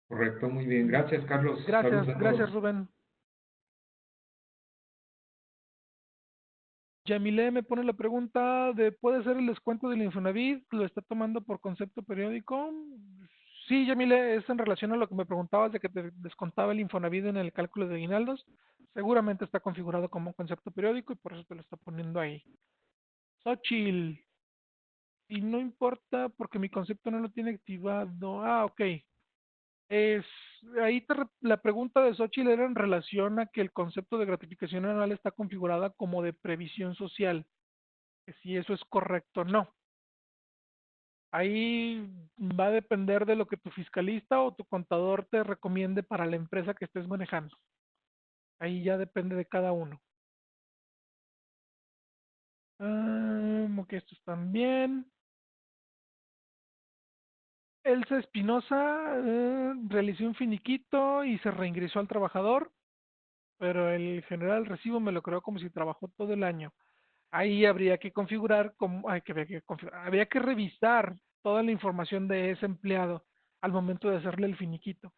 correcto, muy bien. Gracias, Carlos. Gracias, Saludos a gracias todos. Rubén. Yamile me pone la pregunta de ¿puede ser el descuento del Infonavit? ¿Lo está tomando por concepto periódico? Sí, Yamile, es en relación a lo que me preguntabas de que te descontaba el Infonavit en el cálculo de aguinaldos. Seguramente está configurado como un concepto periódico y por eso te lo está poniendo ahí. Xochitl, y no importa porque mi concepto no lo tiene activado. Ah, ok. Es, ahí la pregunta de Xochitl era en relación a que el concepto de gratificación anual está configurada como de previsión social, que si eso es correcto o no. Ahí va a depender de lo que tu fiscalista o tu contador te recomiende para la empresa que estés manejando. Ahí ya depende de cada uno. Ok, estos también. Elsa Espinosa realizó un finiquito y se reingresó al trabajador, pero el general recibo me lo creó como si trabajó todo el año. Ahí habría que configurar, habría que revisar toda la información de ese empleado al momento de hacerle el finiquito.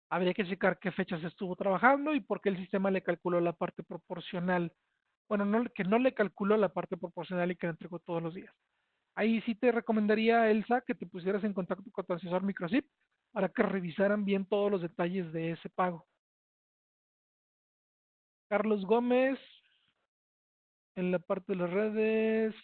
Habría que checar qué fechas estuvo trabajando y por qué el sistema le calculó la parte proporcional. Bueno, no, que no le calculó la parte proporcional y que le entregó todos los días. Ahí sí te recomendaría, Elsa, que te pusieras en contacto con tu asesor Microchip para que revisaran bien todos los detalles de ese pago. Carlos Gómez, en la parte de las redes,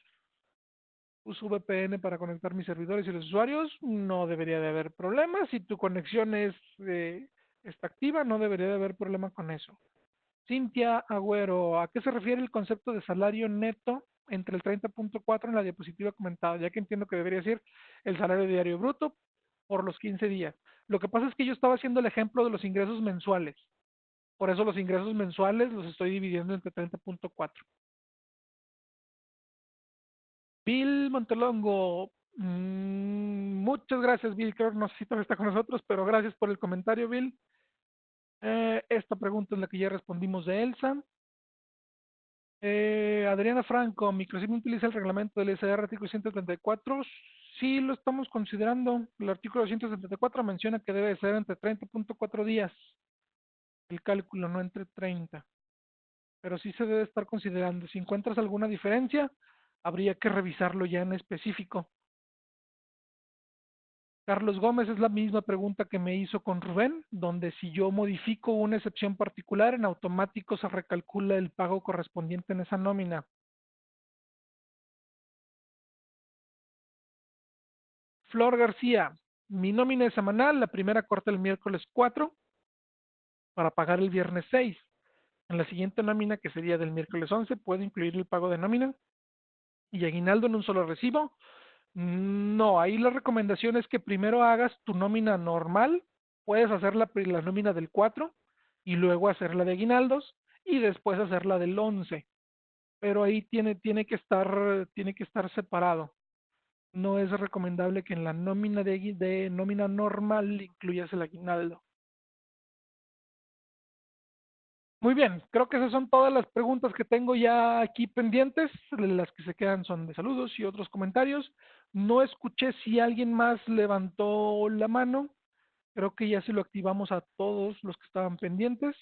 uso VPN para conectar mis servidores y los usuarios, no debería de haber problema. Si tu conexión está activa, no debería de haber problema con eso. Cintia Agüero, ¿a qué se refiere el concepto de salario neto entre el 30.4 en la diapositiva comentada? Ya que entiendo que debería ser el salario diario bruto por los 15 días. Lo que pasa es que yo estaba haciendo el ejemplo de los ingresos mensuales. Por eso los ingresos mensuales los estoy dividiendo entre 30.4. Bill Montelongo, muchas gracias, Bill. Creo que no sé si todavía está con nosotros, pero gracias por el comentario, Bill. Esta pregunta es la que ya respondimos de Elsa. Adriana Franco, ¿Microchip utiliza el reglamento del SR artículo 134? Sí, lo estamos considerando. El artículo 174 menciona que debe ser entre 30.4 días el cálculo, no entre 30. Pero sí se debe estar considerando. Si encuentras alguna diferencia, habría que revisarlo ya en específico. Carlos Gómez, es la misma pregunta que me hizo con Rubén, donde si yo modifico una excepción particular, en automático se recalcula el pago correspondiente en esa nómina. Flor García, mi nómina es semanal, la primera corta el miércoles 4 para pagar el viernes 6. En la siguiente nómina, que sería del miércoles 11, puedo incluir el pago de nómina y aguinaldo en un solo recibo. No, ahí la recomendación es que primero hagas tu nómina normal, puedes hacer la nómina del 4 y luego hacer la de aguinaldos y después hacer la del 11. Pero ahí tiene que estar separado. No es recomendable que en la nómina de nómina normal incluyas el aguinaldo. Muy bien, creo que esas son todas las preguntas que tengo ya aquí pendientes. Las que se quedan son de saludos y otros comentarios. No escuché si alguien más levantó la mano. Creo que ya se lo activamos a todos los que estaban pendientes.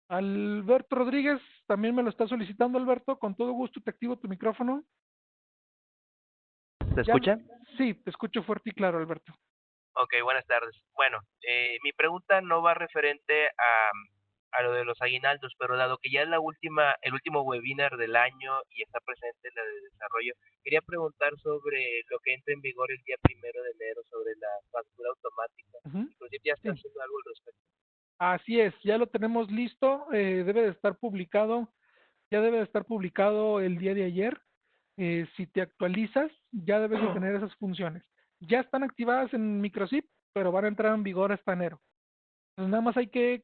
Alberto Rodríguez, también me lo está solicitando, Alberto. Con todo gusto te activo tu micrófono. ¿Se Ya, escucha? sí, te escucho fuerte y claro, Alberto. Ok, buenas tardes. Bueno, mi pregunta no va referente a lo de los aguinaldos, pero dado que ya es el último webinar del año y está presente la de desarrollo, quería preguntar sobre lo que entra en vigor el día 1 de enero sobre la factura automática. Inclusive ya está Sí. haciendo algo al respecto. Así es, ya lo tenemos listo, debe de estar publicado, ya debe de estar publicado el día de ayer. Si te actualizas, ya debes de tener esas funciones. Ya están activadas en Microchip, pero van a entrar en vigor hasta enero. Entonces nada más hay que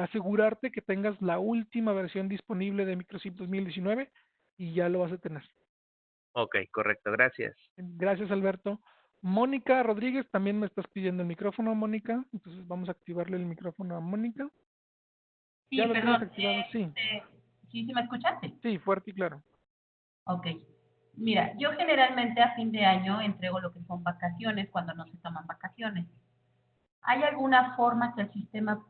asegurarte que tengas la última versión disponible de Microchip 2019 y ya lo vas a tener. Ok, correcto, gracias. Gracias, Alberto. Mónica Rodríguez, también me estás pidiendo el micrófono, Mónica. Entonces vamos a activarle el micrófono a Mónica. Sí, ¿Ya lo tienes perdón. activado? Sí. ¿Sí me escuchaste? Sí, fuerte y claro. Ok. Mira, yo generalmente a fin de año entrego lo que son vacaciones cuando no se toman vacaciones. ¿Hay alguna forma que el sistema,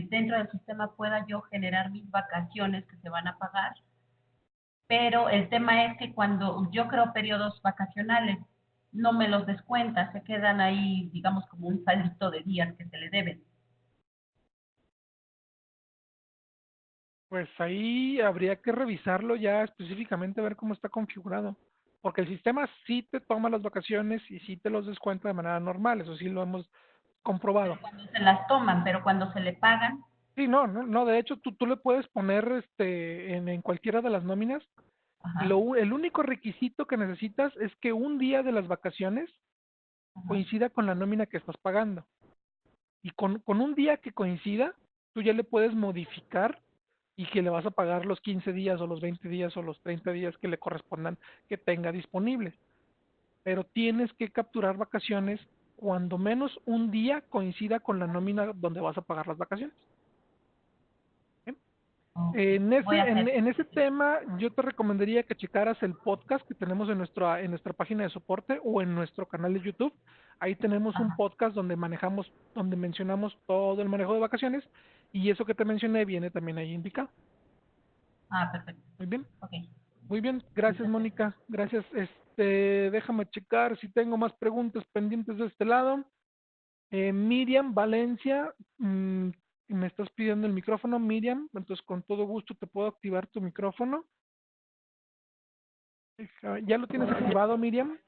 dentro del sistema pueda yo generar mis vacaciones que se van a pagar? Pero el tema es que cuando yo creo periodos vacacionales, no me los descuenta, se quedan ahí, digamos, como un saldito de días que se le deben. Pues ahí habría que revisarlo ya específicamente, a ver cómo está configurado. Porque el sistema sí te toma las vacaciones y sí te los descuenta de manera normal, eso sí lo hemos comprobado. Pero cuando se las toman, pero cuando se le pagan, Sí, no, de hecho tú le puedes poner en cualquiera de las nóminas. ajá, El único requisito que necesitas es que un día de las vacaciones ajá. coincida con la nómina que estás pagando. Y con un día que coincida, tú ya le puedes modificar y que le vas a pagar los 15 días o los 20 días o los 30 días que le correspondan que tenga disponibles. Pero tienes que capturar vacaciones cuando menos un día coincida con la nómina donde vas a pagar las vacaciones. ¿Sí? Ok, En voy ese, a en, hacer. en ese tema, yo te recomendaría que checaras el podcast que tenemos en nuestra página de soporte o en nuestro canal de YouTube. Ahí tenemos un Ajá. podcast donde mencionamos todo el manejo de vacaciones y eso que te mencioné viene también ahí indicado. Ah, perfecto. Muy bien, Ok, muy bien. Gracias, muchas gracias. Mónica. Gracias. Déjame checar si tengo más preguntas pendientes de este lado. Miriam Valencia, me estás pidiendo el micrófono, Miriam, entonces con todo gusto te puedo activar tu micrófono. ¿Ya lo tienes activado, Miriam?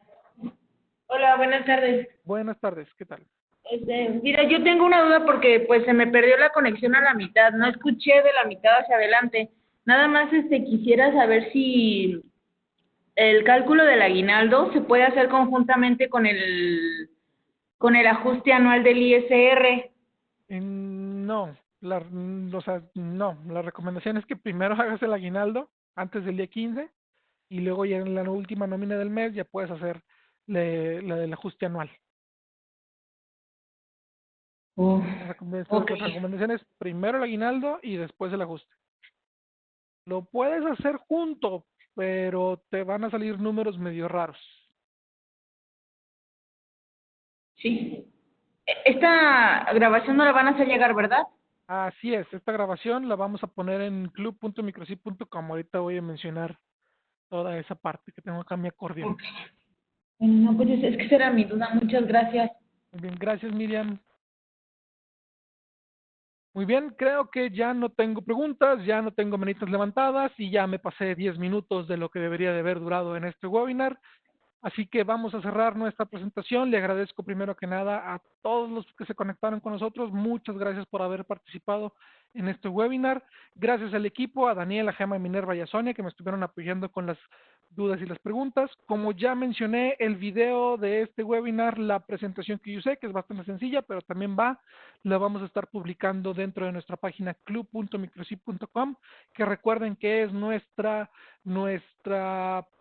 Hola, buenas tardes. Buenas tardes, ¿qué tal? Mira, yo tengo una duda porque pues se me perdió la conexión a la mitad, no escuché de la mitad hacia adelante. Nada más quisiera saber si el cálculo del aguinaldo se puede hacer conjuntamente con el ajuste anual del ISR. No, o sea, no, la recomendación es que primero hagas el aguinaldo antes del día 15 y luego ya en la última nómina del mes ya puedes hacer la del ajuste anual. Uf, La ok. recomendación es primero el aguinaldo y después el ajuste. Lo puedes hacer junto, pero te van a salir números medio raros. Sí. Esta grabación no la van a hacer llegar, ¿verdad? Así es, esta grabación la vamos a poner en club.microsip.com. Ahorita voy a mencionar toda esa parte que tengo acá en mi acordeón. Ok. Bueno, no, pues es que esa era mi duda. Muchas gracias. Muy bien, gracias, Miriam. Muy bien, creo que ya no tengo preguntas, ya no tengo manitas levantadas y ya me pasé 10 minutos de lo que debería de haber durado en este webinar. Así que vamos a cerrar nuestra presentación. Le agradezco primero que nada a todos los que se conectaron con nosotros. Muchas gracias por haber participado en este webinar. Gracias al equipo, a Daniel, a Gemma, a Minerva y a Sonia que me estuvieron apoyando con las dudas y las preguntas. Como ya mencioné, el video de este webinar, la presentación que yo usé, que es bastante sencilla, pero también la vamos a estar publicando dentro de nuestra página club.microsip.com, que recuerden que es nuestra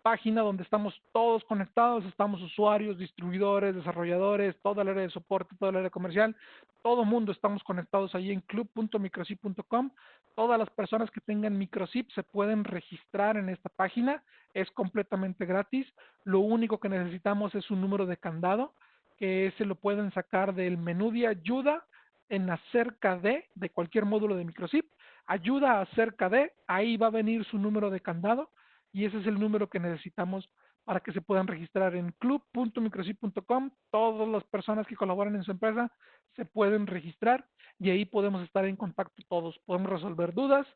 página donde estamos todos conectados, estamos usuarios, distribuidores, desarrolladores, toda el área de soporte, toda el área comercial, todo mundo estamos conectados ahí en club.microsip.com. Todas las personas que tengan microsip se pueden registrar en esta página, es completamente gratis. Lo único que necesitamos es un número de candado, que ese lo pueden sacar del menú de ayuda en acerca de cualquier módulo de microsip. Ayuda acerca de, ahí va a venir su número de candado y ese es el número que necesitamos para que se puedan registrar en club.microsip.com. Todas las personas que colaboran en su empresa se pueden registrar y ahí podemos estar en contacto todos. Podemos resolver dudas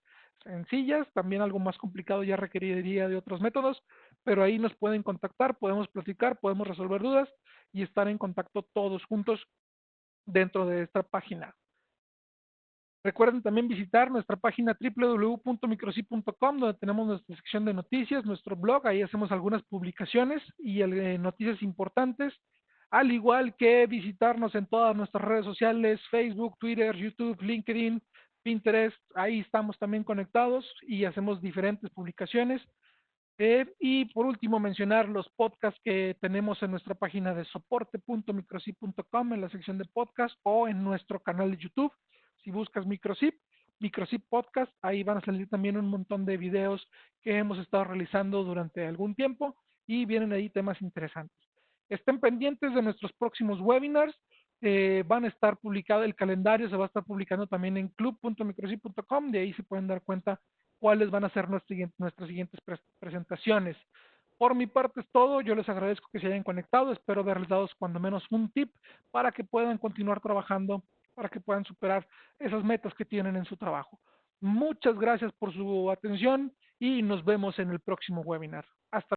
sencillas, también algo más complicado ya requeriría de otros métodos, pero ahí nos pueden contactar, podemos platicar, podemos resolver dudas y estar en contacto todos juntos dentro de esta página. Recuerden también visitar nuestra página www.microsip.com, donde tenemos nuestra sección de noticias, nuestro blog, ahí hacemos algunas publicaciones y noticias importantes, al igual que visitarnos en todas nuestras redes sociales, Facebook, Twitter, YouTube, LinkedIn, Pinterest, ahí estamos también conectados y hacemos diferentes publicaciones. Y por último, mencionar los podcasts que tenemos en nuestra página de soporte.microsip.com en la sección de podcast o en nuestro canal de YouTube. Si buscas Microsip Podcast, ahí van a salir también un montón de videos que hemos estado realizando durante algún tiempo y vienen ahí temas interesantes. Estén pendientes de nuestros próximos webinars. Van a estar publicado el calendario, se va a estar publicando también en club.microsi.com, de ahí se pueden dar cuenta cuáles van a ser nuestras siguientes presentaciones. Por mi parte es todo, yo les agradezco que se hayan conectado, espero haberles dado cuando menos un tip para que puedan continuar trabajando, para que puedan superar esas metas que tienen en su trabajo. Muchas gracias por su atención y nos vemos en el próximo webinar. Hasta